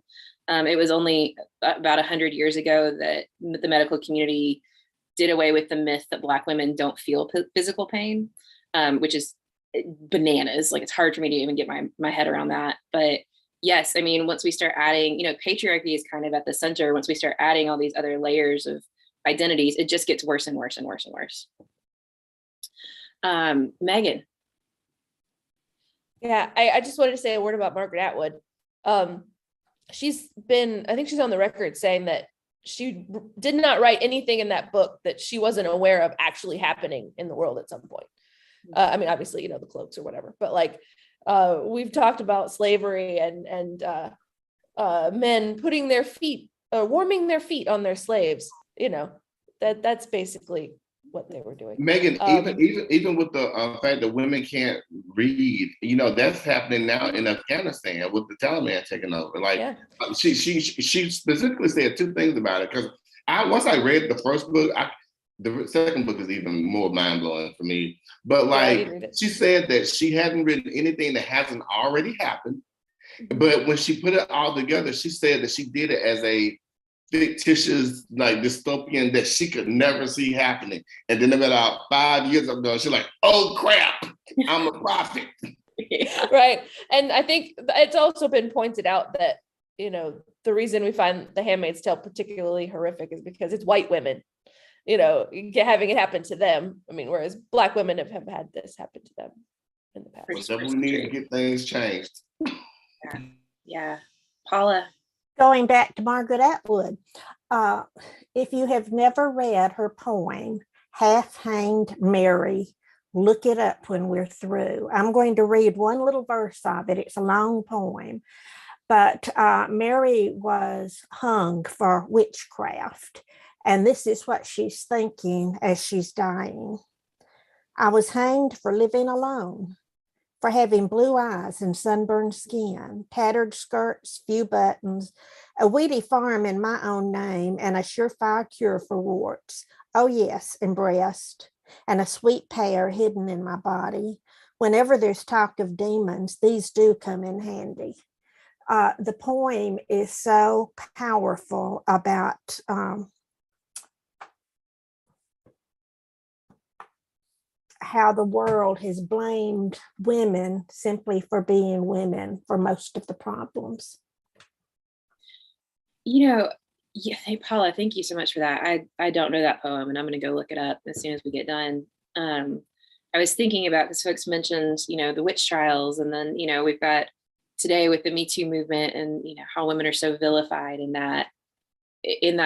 It was only about 100 years ago that the medical community did away with the myth that Black women don't feel physical pain, which is bananas. Like it's hard for me to even get my head around that. But yes, I mean, once we start adding, patriarchy is kind of at the center. Once we start adding all these other layers of identities, it just gets worse and worse and worse and worse. Megan. Yeah, I just wanted to say a word about Margaret Atwood. I think she's on the record saying that she did not write anything in that book that she wasn't aware of actually happening in the world at some point. I mean, obviously, the cloaks or whatever, but like we've talked about slavery and men putting their feet, warming their feet on their slaves. That's basically what they were doing. Megan, even with the fact that women can't read, that's happening now in Afghanistan with the Taliban taking over. Like she specifically said two things about it, because once I read the first book, the second book is even more mind blowing for me. But she said that she hadn't written anything that hasn't already happened. Mm-hmm. But when she put it all together, she said that she did it as a fictitious, like dystopian that she could never see happening. And then about 5 years ago, she's like, oh crap, I'm a prophet. Yeah. Right. And I think it's also been pointed out that, the reason we find The Handmaid's Tale particularly horrific is because it's white women, having it happen to them. I mean, whereas Black women have had this happen to them in the past. So we need to get things changed. Yeah. Paula. Going back to Margaret Atwood, if you have never read her poem, Half Hanged Mary, look it up when we're through. I'm going to read one little verse of it. It's a long poem, but Mary was hung for witchcraft. And this is what she's thinking as she's dying. I was hanged for living alone, for having blue eyes and sunburned skin, tattered skirts, few buttons, a weedy farm in my own name, and a surefire cure for warts. Oh yes, and breast, and a sweet pear hidden in my body. Whenever there's talk of demons, these do come in handy. The poem is so powerful about how the world has blamed women simply for being women for most of the problems. Hey, Paula, thank you so much for that. I don't know that poem, and I'm going to go look it up as soon as we get done. I was thinking about, because folks mentioned, the witch trials, and then, we've got today with the Me Too movement, and how women are so vilified in that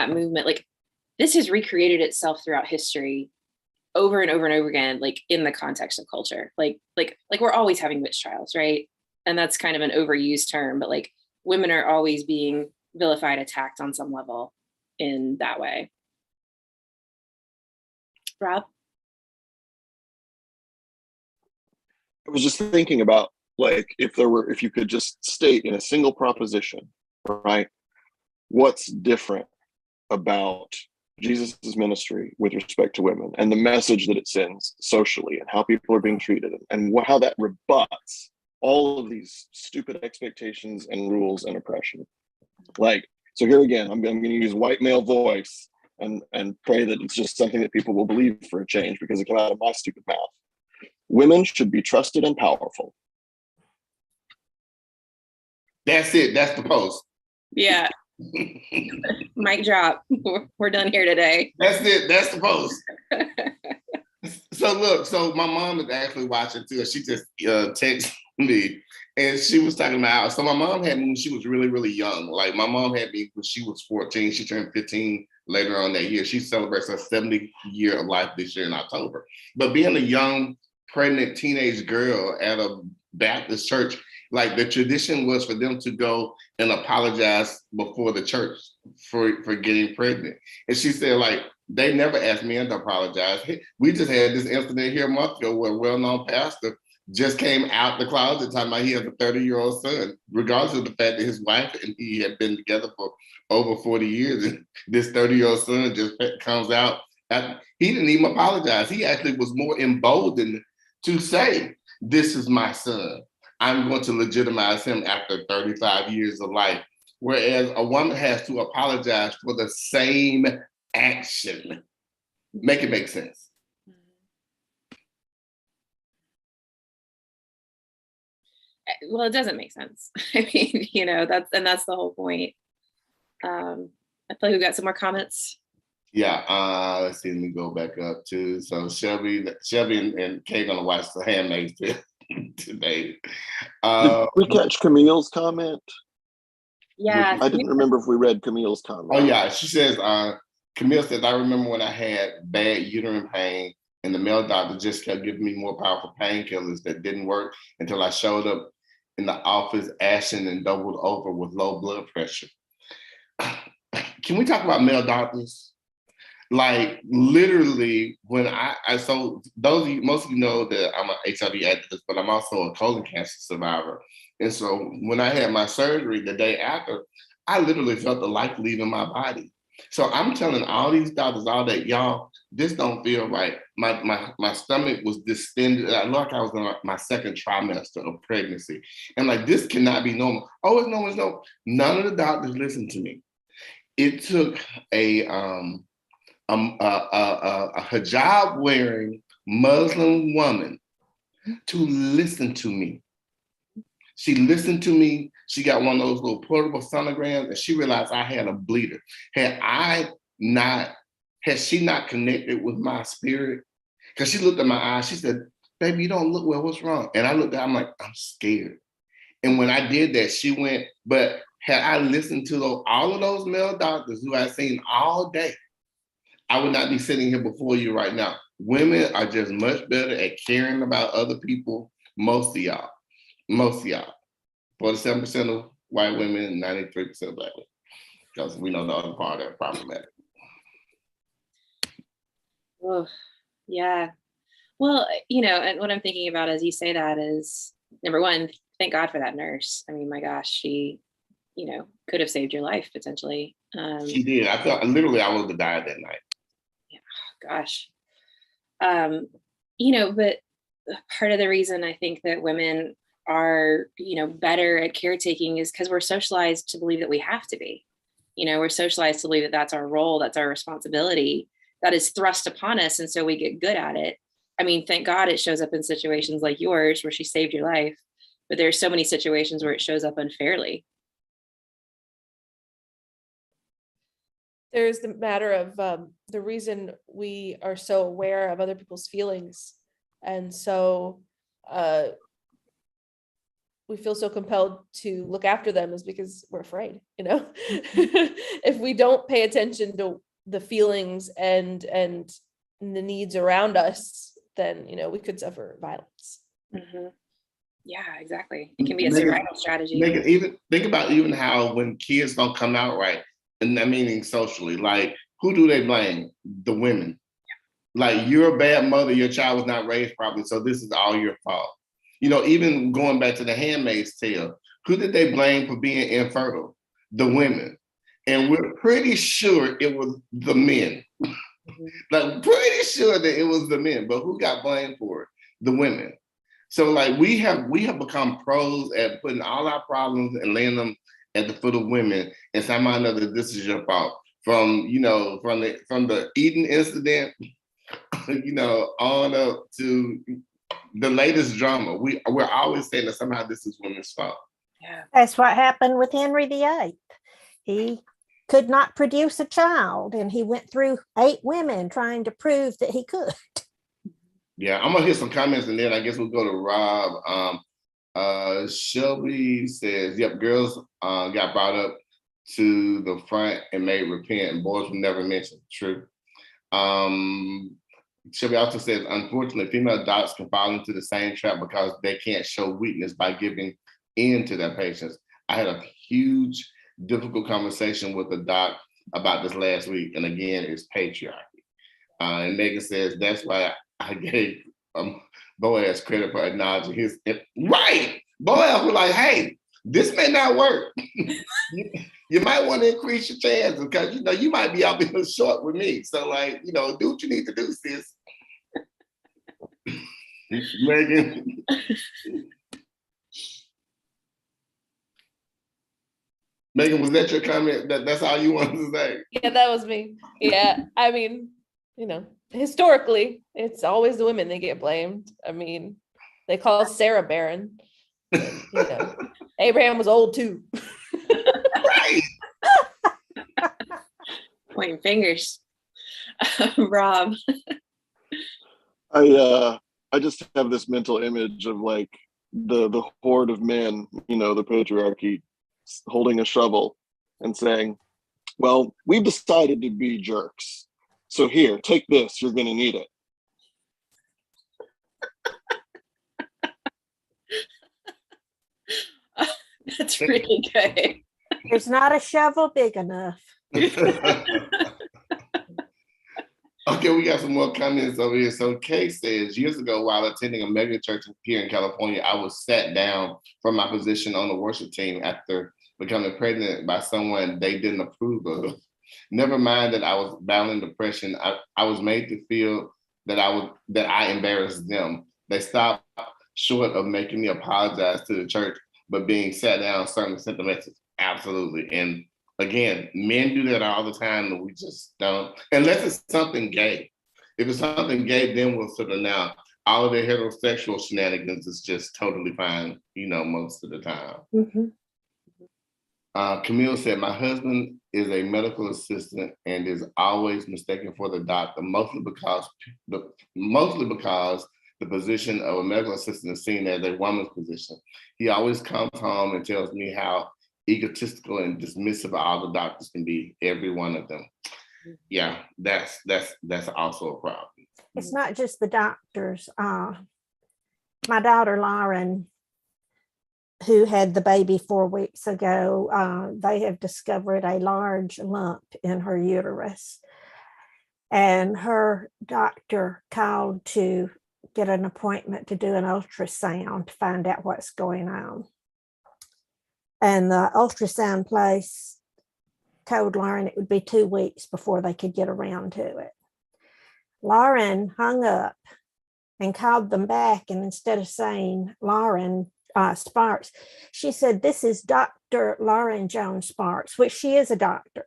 movement. Like, this has recreated itself throughout history over and over and over again, like in the context of culture. Like we're always having witch trials, right? And that's kind of an overused term, but like women are always being vilified, attacked on some level in that way. Rob? I was just thinking about, like, if you could just state in a single proposition, right, what's different about Jesus's ministry with respect to women and the message that it sends socially and how people are being treated, and how that rebuts all of these stupid expectations and rules and oppression. Like, so here again, I'm going to use white male voice and pray that it's just something that people will believe for a change, because it came out of my stupid mouth. Women should be trusted and powerful. That's it. That's the post. Yeah. Mic drop. We're done here today. That's it. That's the post. So look, so my mom is actually watching too. She just texted me, and she was talking about, so my mom had me when she was really, really young. Like, my mom had me when she was 14. She turned 15 later on that year. She celebrates her 70th year of life this year in October. But being a young, pregnant teenage girl at a Baptist church, like, the tradition was for them to go and apologize before the church for getting pregnant. And she said, like, they never asked me to apologize. We just had this incident here a month ago where a well-known pastor just came out the closet talking about he has a 30-year-old son, regardless of the fact that his wife and he had been together for over 40 years. And this 30-year-old son just comes out. He didn't even apologize. He actually was more emboldened to say, this is my son. I'm going to legitimize him after 35 years of life. Whereas a woman has to apologize for the same action. Make it make sense. Well, it doesn't make sense. I mean, that's the whole point. I feel like we've got some more comments. Yeah, let's see, let me go back up too. So Shelby and Kay gonna watch The Handmaid's Tale today. Did we catch Camille's comment? Yeah. I didn't remember if we read Camille's comment. Oh yeah, she says, Camille says, I remember when I had bad uterine pain and the male doctor just kept giving me more powerful painkillers that didn't work until I showed up in the office ashen and doubled over with low blood pressure. Can we talk about male doctors? Like, literally, when so those of you, most of you know that I'm an HIV activist, but I'm also a colon cancer survivor. And so when I had my surgery the day after, I literally felt the life leaving my body. So I'm telling all these doctors all that, y'all, this don't feel right. My stomach was distended. I looked like I was in my second trimester of pregnancy. And like, this cannot be normal. Oh, it's normal, it's normal. None of the doctors listened to me. It took a hijab wearing Muslim woman to listen to me. She listened to me. She got one of those little portable sonograms, and she realized I had a bleeder. Had she not connected with my spirit? Because she looked at my eyes, she said, baby, you don't look well, what's wrong? And I looked at her, I'm like, I'm scared. And when I did that, she went, but had I listened to all of those male doctors who I've seen all day, I would not be sitting here before you right now. Women are just much better at caring about other people. Most of y'all. 47% of white women and 93% of black women. Because we know the other part are problematic. Oh, yeah. Well, and what I'm thinking about as you say that is, number one, thank God for that nurse. I mean, my gosh, she, could have saved your life potentially. She did. I felt literally I would have died that night. Yeah, gosh. But part of the reason I think that women are, better at caretaking is because we're socialized to believe that we have to be. We're socialized to believe that that's our role, that's our responsibility, that is thrust upon us. And so we get good at it. I mean, thank God it shows up in situations like yours where she saved your life, but there's so many situations where it shows up unfairly. There's the matter of the reason we are so aware of other people's feelings and so we feel so compelled to look after them is because we're afraid, you know. If we don't pay attention to the feelings and the needs around us, then, you know, we could suffer violence. Mhm. Yeah, exactly. It can be a Make it- survival strategy. Make it even think about even how when kids don't come out right, and that meaning socially, like who do they blame? The women. Like you're a bad mother, your child was not raised properly, so this is all your fault. You know, even going back to the Handmaid's Tale, who did they blame for being infertile? The women. And we're pretty sure it was the men. Like pretty sure that it was the men, but who got blamed for it? The women. So like we have become pros at putting all our problems and laying them at the foot of women and somehow or another this is your fault. From the Eden incident, you know, on up to the latest drama. We're always saying that somehow this is women's fault. Yeah. That's what happened with Henry VIII. He could not produce a child, and he went through 8 women trying to prove that he could. Yeah, I'm gonna hit some comments and then I guess we'll go to Rob. Shelby says, yep, girls got brought up to the front and made repent, and boys were never mentioned. True. Shelby also says, unfortunately, female docs can fall into the same trap because they can't show weakness by giving in to their patients. I had a huge, difficult conversation with a doc about this last week, and again, it's patriarchy. And Megan says, that's why I gave Boaz credit for acknowledging his, right. Boaz was like, hey, this may not work. You might want to increase your chances because, you know, you might be out being short with me. So like, you know, do what you need to do, sis. Megan. Megan, was that your comment? That's all you wanted to say? Yeah, that was me. Yeah, I mean, you know, historically, it's always the women that get blamed. I mean, they call Sarah barren. And, you know, Abraham was old too. Right. Pointing fingers. Rob. I just have this mental image of like the horde of men, you know, the patriarchy, holding a shovel and saying, well, we've decided to be jerks. So here, take this, you're gonna need it. That's really good. There's not a shovel big enough. Okay, we got some more comments over here. So Kay says, years ago, while attending a mega church here in California, I was sat down from my position on the worship team after becoming pregnant by someone they didn't approve of. Never mind that I was battling depression. I was made to feel that I embarrassed them. They stopped short of making me apologize to the church, but being sat down certainly sent the message. Absolutely. And again, men do that all the time, and we just don't, unless it's something gay. If it's something gay, then we'll sort of now, all of the heterosexual shenanigans is just totally fine, you know, most of the time. Mhm. Camille said, my husband is a medical assistant and is always mistaken for the doctor, mostly because the position of a medical assistant is seen as a woman's position. He always comes home and tells me how egotistical and dismissive all the doctors can be, every one of them. Yeah, that's also a problem. It's not just the doctors. My daughter Lauren, who had the baby 4 weeks ago, they have discovered a large lump in her uterus. And her doctor called to get an appointment to do an ultrasound to find out what's going on. And the ultrasound place told Lauren it would be 2 weeks before they could get around to it. Lauren hung up and called them back. And instead of saying Lauren Sparks, she said, this is Dr. Lauren Jones Sparks, which she is a doctor,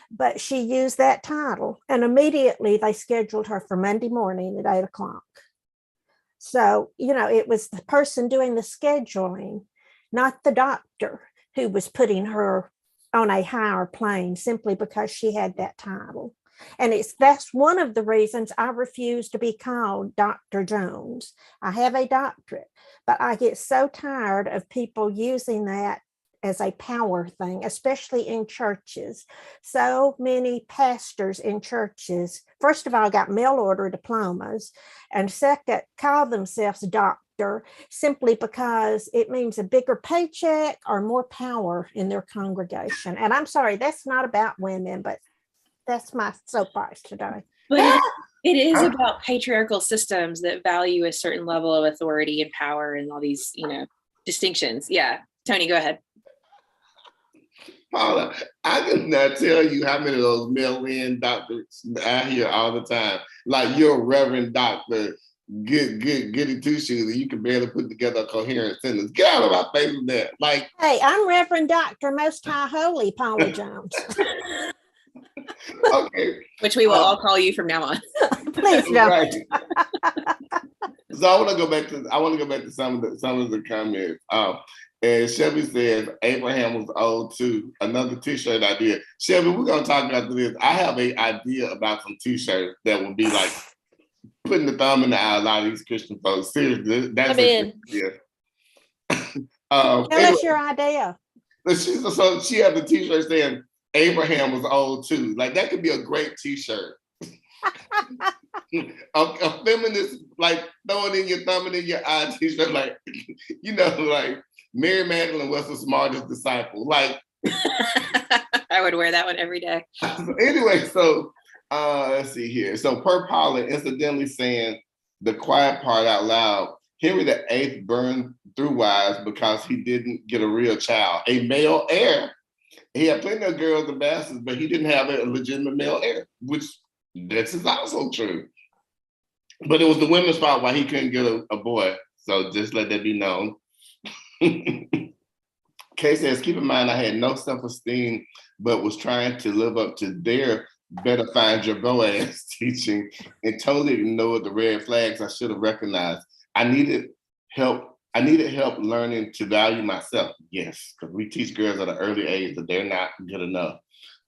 but she used that title. And immediately they scheduled her for Monday morning at 8 o'clock. So, you know, it was the person doing the scheduling, not the doctor, who was putting her on a higher plane simply because she had that title. And that's one of the reasons I refuse to be called Dr. Jones. I have a doctorate, but I get so tired of people using that as a power thing, especially in churches. So many pastors in churches, first of all, got mail order diplomas, and second, call themselves doctor simply because it means a bigger paycheck or more power in their congregation. And I'm sorry, that's not about women, but that's my soapbox today. But it is about patriarchal systems that value a certain level of authority and power and all these, distinctions. Yeah. Tony, go ahead. Paula, I cannot tell you how many of those mail-in doctors I hear all the time. Like, you're a reverend doctor, goody two shoes, and you can barely put together a coherent sentence. Get out of my face with that. Like, hey, I'm Reverend Dr. Most High Holy Paula Jones. Okay. Which we will all call you from now on. Please don't. Right. So I want to go back to some of the comments. And Shelby says Abraham was old too. Another T-shirt idea. Shelby, we're gonna talk about this. I have an idea about some T-shirts that would be like putting the thumb in the eye of a lot of these Christian folks. Seriously, that's in. Tell us your idea. So she has a T-shirt saying Abraham was old too. Like, that could be a great T-shirt. a feminist, like, throwing in your thumb in your eye T-shirt, like, like Mary Magdalene was the smartest disciple. Like, I would wear that one every day. Anyway, so let's see here. So per Paula incidentally saying the quiet part out loud, Henry VIII burned through wives because he didn't get a real child, a male heir. He had plenty of girls and bastards, but he didn't have a legitimate male heir, which this is also true. But it was the women's fault why he couldn't get a boy. So just let that be known. Kay says, keep in mind, I had no self-esteem, but was trying to live up to their better find your Boaz teaching and totally ignored the red flags I should have recognized. I needed help learning to value myself. Yes, because we teach girls at an early age that they're not good enough.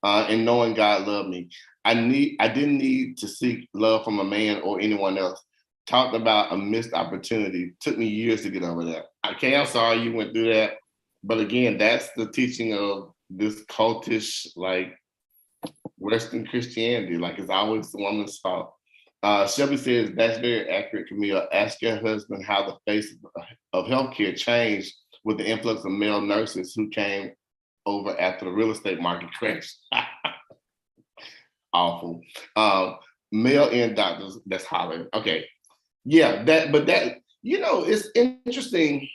And knowing God loved me. I didn't need to seek love from a man or anyone else. Talked about a missed opportunity. Took me years to get over that. Okay, I'm sorry you went through that. But again, that's the teaching of this cultish, like, Western Christianity. Like, it's always the woman's fault. Shelby says, that's very accurate, Camille. Ask your husband how the face of healthcare changed with the influx of male nurses who came over after the real estate market crashed. Awful. Male in doctors, that's Holland. Okay. Yeah, it's interesting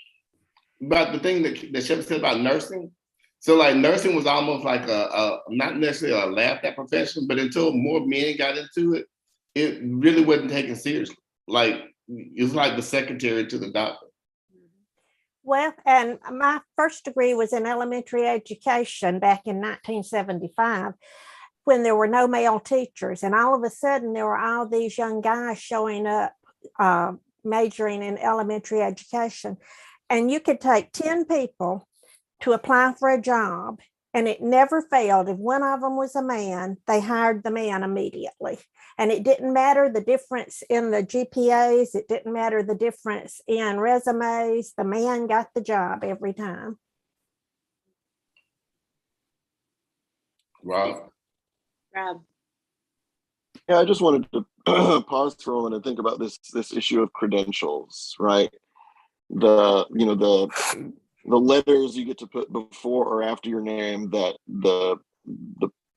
about the thing that Shelby said about nursing. So, like, nursing was almost like a not necessarily a laughed at profession, but until more men got into it, it really wasn't taken seriously. Like, it was like the secretary to the doctor. Well, and my first degree was in elementary education back in 1975 when there were no male teachers. And all of a sudden, there were all these young guys showing up, majoring in elementary education. And you could take 10 people to apply for a job, and it never failed. If one of them was a man, they hired the man immediately. And it didn't matter the difference in the GPAs. It didn't matter the difference in resumes. The man got the job every time. Rob? Yeah, I just wanted to pause for a moment and think about this issue of credentials, right? The letters you get to put before or after your name that the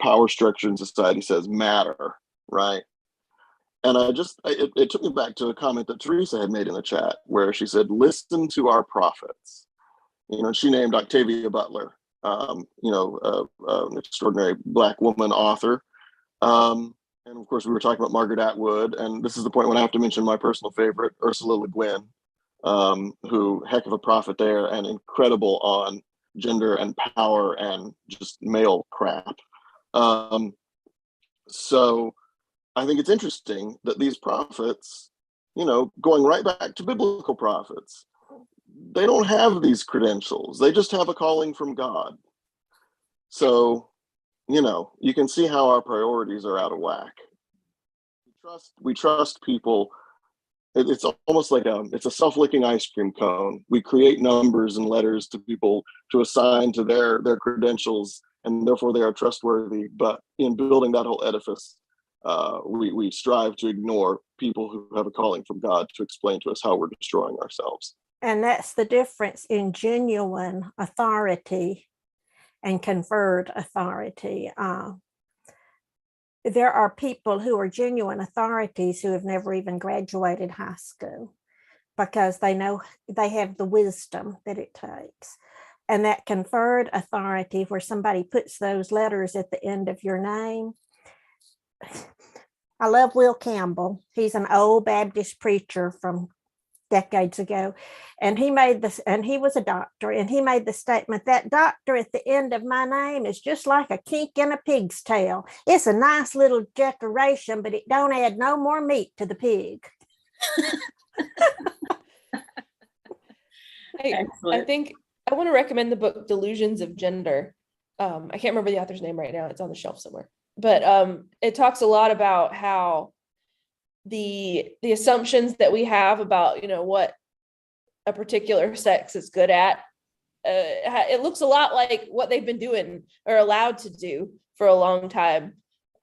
power structure in society says matter, right? And it took me back to a comment that Teresa had made in the chat where she said, listen to our prophets. She named Octavia Butler, an extraordinary Black woman author. And of course, we were talking about Margaret Atwood. And this is the point when I have to mention my personal favorite, Ursula Le Guin, who, heck of a prophet there and incredible on gender and power and just male crap. So I think it's interesting that these prophets, going right back to biblical prophets, they don't have these credentials. They just have a calling from God. So, you can see how our priorities are out of whack. We trust people. It's almost like it's a self-licking ice cream cone. We create numbers and letters to people to assign to their credentials, and therefore they are trustworthy. But in building that whole edifice, we strive to ignore people who have a calling from God to explain to us how we're destroying ourselves. And that's the difference in genuine authority and conferred authority. There are people who are genuine authorities who have never even graduated high school because they know they have the wisdom that it takes. And that conferred authority, where somebody puts those letters at the end of your name. I love Will Campbell. He's an old Baptist preacher from decades ago. And he made this, and he was a doctor, and he made the statement, that doctor at the end of my name is just like a kink in a pig's tail. It's a nice little decoration, but it don't add no more meat to the pig. I think I want to recommend the book Delusions of Gender. I can't remember the author's name right now. It's on the shelf somewhere. But it talks a lot about how the assumptions that we have about, what a particular sex is good at, it looks a lot like what they've been doing or allowed to do for a long time.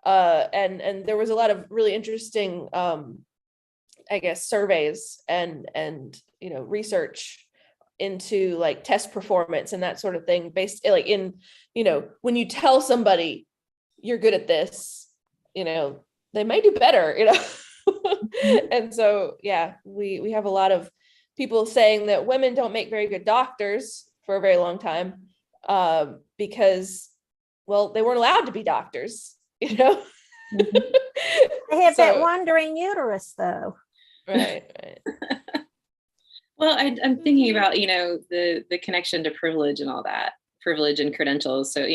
And there was a lot of really interesting, I guess, surveys and research into like test performance and that sort of thing based like in, when you tell somebody you're good at this, they may do better, And so, yeah, we have a lot of people saying that women don't make very good doctors for a very long time because, well, they weren't allowed to be doctors, Mm-hmm. They have that wandering uterus, though. Right. Well, I'm thinking about, the connection to privilege and all that, privilege and credentials. So,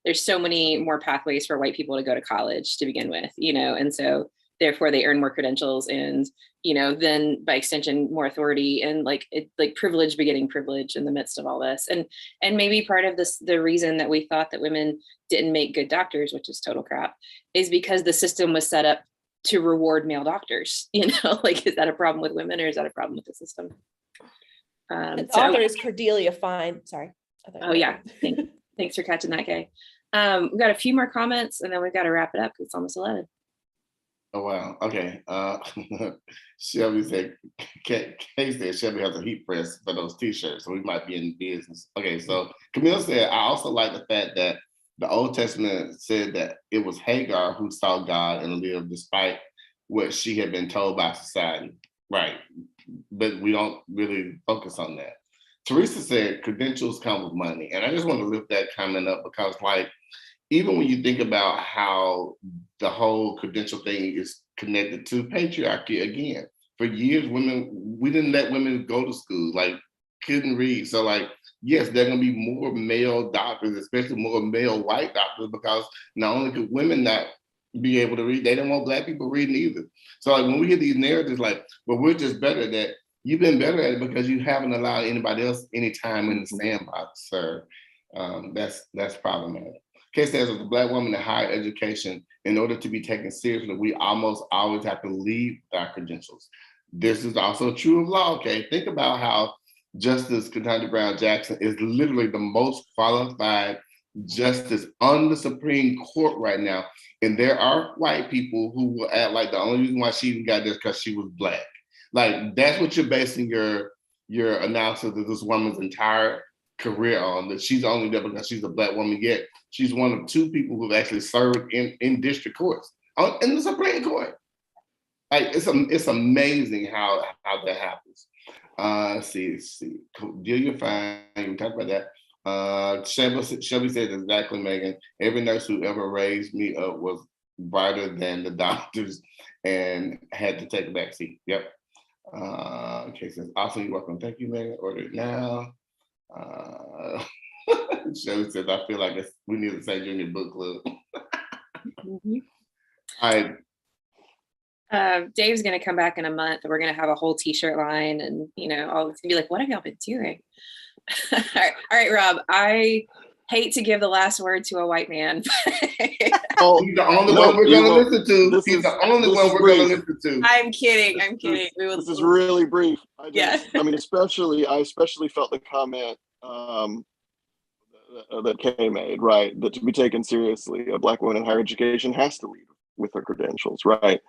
there's so many more pathways for white people to go to college to begin with, and so therefore they earn more credentials and, then by extension, more authority and like privilege begetting privilege in the midst of all this. And maybe part of this, the reason that we thought that women didn't make good doctors, which is total crap, is because the system was set up to reward male doctors, is that a problem with women or is that a problem with the system? The author is Cordelia Fine. Sorry. Oh yeah. Thanks for catching that, Kay. We've got a few more comments and then we've got to wrap it up. It's almost 11. Oh, wow. Okay. Shelby said, Kay said Shelby has a heat press for those t-shirts, so we might be in business. Okay, so Camille said, I also like the fact that the Old Testament said that it was Hagar who saw God and lived despite what she had been told by society. Right. But we don't really focus on that. Teresa said credentials come with money. And I just want to lift that comment up because even when you think about how the whole credential thing is connected to patriarchy, again, for years, we didn't let women go to school, couldn't read. So yes, there are going to be more male doctors, especially more male white doctors, because not only could women not be able to read, they don't want Black people reading either. So when we get these narratives well, we're just better at that. You've been better at it because you haven't allowed anybody else any time in the sandbox, sir. That's problematic. Kay says, as a Black woman in higher education, in order to be taken seriously, we almost always have to lead with our credentials. This is also true of law, okay? Think about how Justice Ketanji Brown Jackson is literally the most qualified justice on the Supreme Court right now. And there are white people who will act like the only reason why she even got this because she was Black. That's what you're basing your analysis of this woman's entire career on, that she's only there because she's a Black woman, yet she's one of two people who've actually served in district courts, in the Supreme Court. It's amazing how that happens. Let's see. Delia Fine, we talked about that. Shelby said exactly, Megan. Every nurse who ever raised me up was brighter than the doctors and had to take a back seat. Yep. Okay, says awesome, you're welcome. Thank you, Megan. Order it now. Shelby says, I feel like we need to say Junior Book Club. Mm-hmm. All right. Dave's gonna come back in a month and we're gonna have a whole t-shirt line and all it's gonna be like, what have y'all been doing? All right, Rob, I hate to give the last word to a white man. Oh, He's the only no, one we're you gonna won't. listen to. This He's is- the only this one is we're brief. gonna listen to. I'm kidding. I'm kidding. We will. This is really brief. Yeah. I mean, I especially felt the comment that Kay made, right? That to be taken seriously, a Black woman in higher education has to lead with her credentials, right?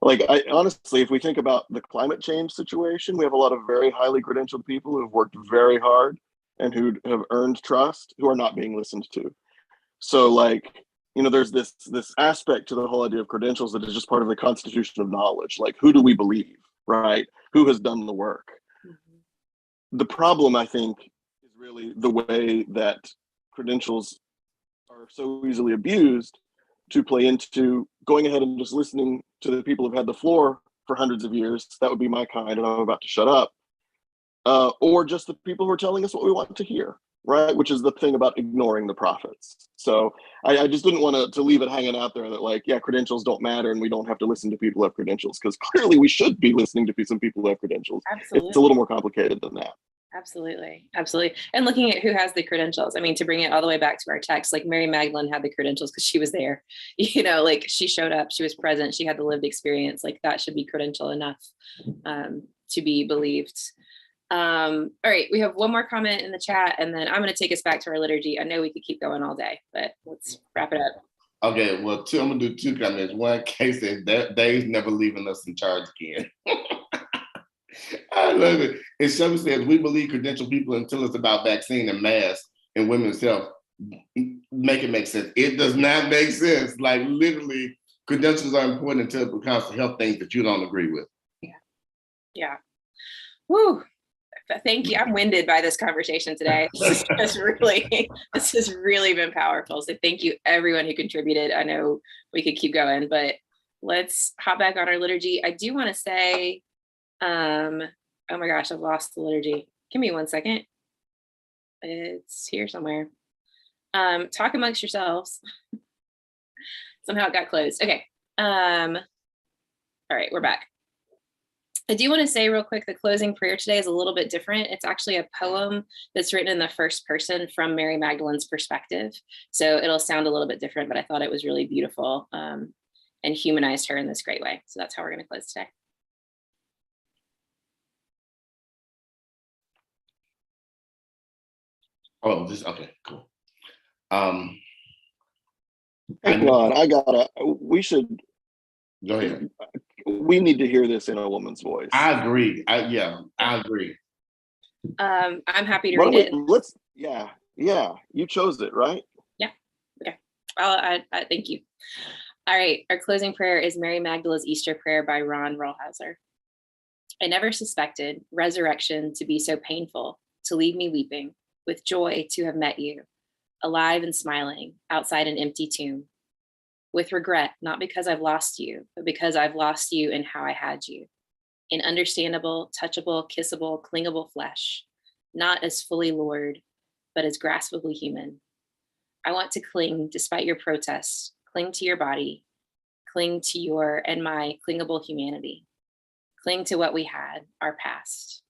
Like, honestly, if we think about the climate change situation, we have a lot of very highly credentialed people who have worked very hard and who have earned trust who are not being listened to. So, like, you know, there's this aspect to the whole idea of credentials that is just part of the constitution of knowledge. Like, who do we believe, right? Who has done the work? Mm-hmm. The problem, I think, is really the way that credentials are so easily abused to play into going ahead and just listening to the people who've had the floor for hundreds of years. That would be my kind, and I'm about to shut up. Or just the people who are telling us what we want to hear, right? Which is the thing about ignoring the prophets. So I just didn't want to leave it hanging out there that, like, yeah, credentials don't matter and we don't have to listen to people who have credentials, because clearly we should be listening to some people who have credentials. Absolutely. It's a little more complicated than that. Absolutely. Absolutely. And looking at who has the credentials. I mean, to bring it all the way back to our text, like Mary Magdalene had the credentials because she was there, you know, like she showed up, she was present, she had the lived experience. Like that should be credential enough to be believed. All right, we have one more comment in the chat, and then I'm going to take us back to our liturgy. I know we could keep going all day, but let's wrap it up. Okay, well, I'm gonna do two comments. One, case says that Dave's never leaving us in charge again. I love it. And Shelby says, we believe credentialed people and tell us about vaccine and masks and women's health. Make it make sense. It does not make sense. Like, literally, credentials are important until it becomes to health things that you don't agree with. Yeah. Woo. Thank you. I'm winded by this conversation today. This has really been powerful. So thank you everyone who contributed. I know we could keep going, but let's hop back on our liturgy. I do want to say, oh my gosh, I've lost the liturgy. Give me 1 second. It's here somewhere. Talk amongst yourselves. Somehow it got closed. Okay. All right, we're back. I do want to say real quick, the closing prayer today is a little bit different. It's actually a poem that's written in the first person from Mary Magdalene's perspective. So it'll sound a little bit different, but I thought it was really beautiful and humanized her in this great way. So that's how we're going to close today. Oh, okay, cool. Hang on, Go ahead. We need to hear this in a woman's voice. I agree. I agree. I'm happy to read it. Yeah, you chose it, right? Yeah, okay. I thank you. All right, our closing prayer is Mary Magdalene's Easter prayer by Rolhauser. I never suspected resurrection to be so painful, to leave me weeping, with joy to have met you, alive and smiling outside an empty tomb. With regret, not because I've lost you, but because I've lost you in how I had you. In understandable, touchable, kissable, clingable flesh, not as fully Lord, but as graspably human. I want to cling despite your protests, cling to your body, cling to your and my clingable humanity, cling to what we had, our past.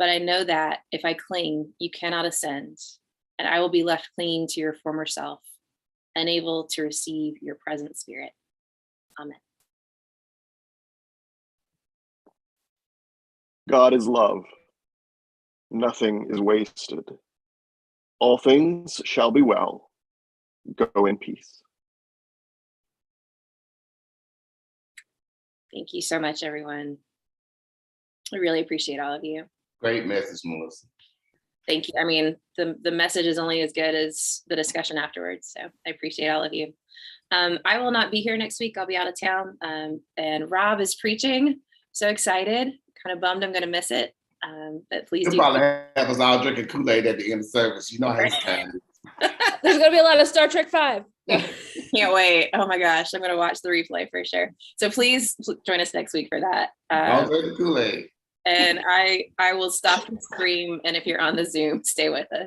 But I know that if I cling, you cannot ascend, and I will be left clinging to your former self, unable to receive your present spirit. Amen. God is love. Nothing is wasted. All things shall be well. Go in peace. Thank you so much, everyone. I really appreciate all of you. Great message, Melissa. Thank you. I mean, the message is only as good as the discussion afterwards. So I appreciate all of you. I will not be here next week. I'll be out of town. And Rob is preaching. So excited. Kind of bummed I'm going to miss it. But please You'll do. probably have us all drinking Kool-Aid at the end of service. You know how it's time. There's gonna be a lot of Star Trek 5. Can't wait. Oh my gosh. I'm going to watch the replay for sure. So please join us next week for that. Don't drink the Kool-Aid. And I will stop the stream. And if you're on the Zoom, stay with us.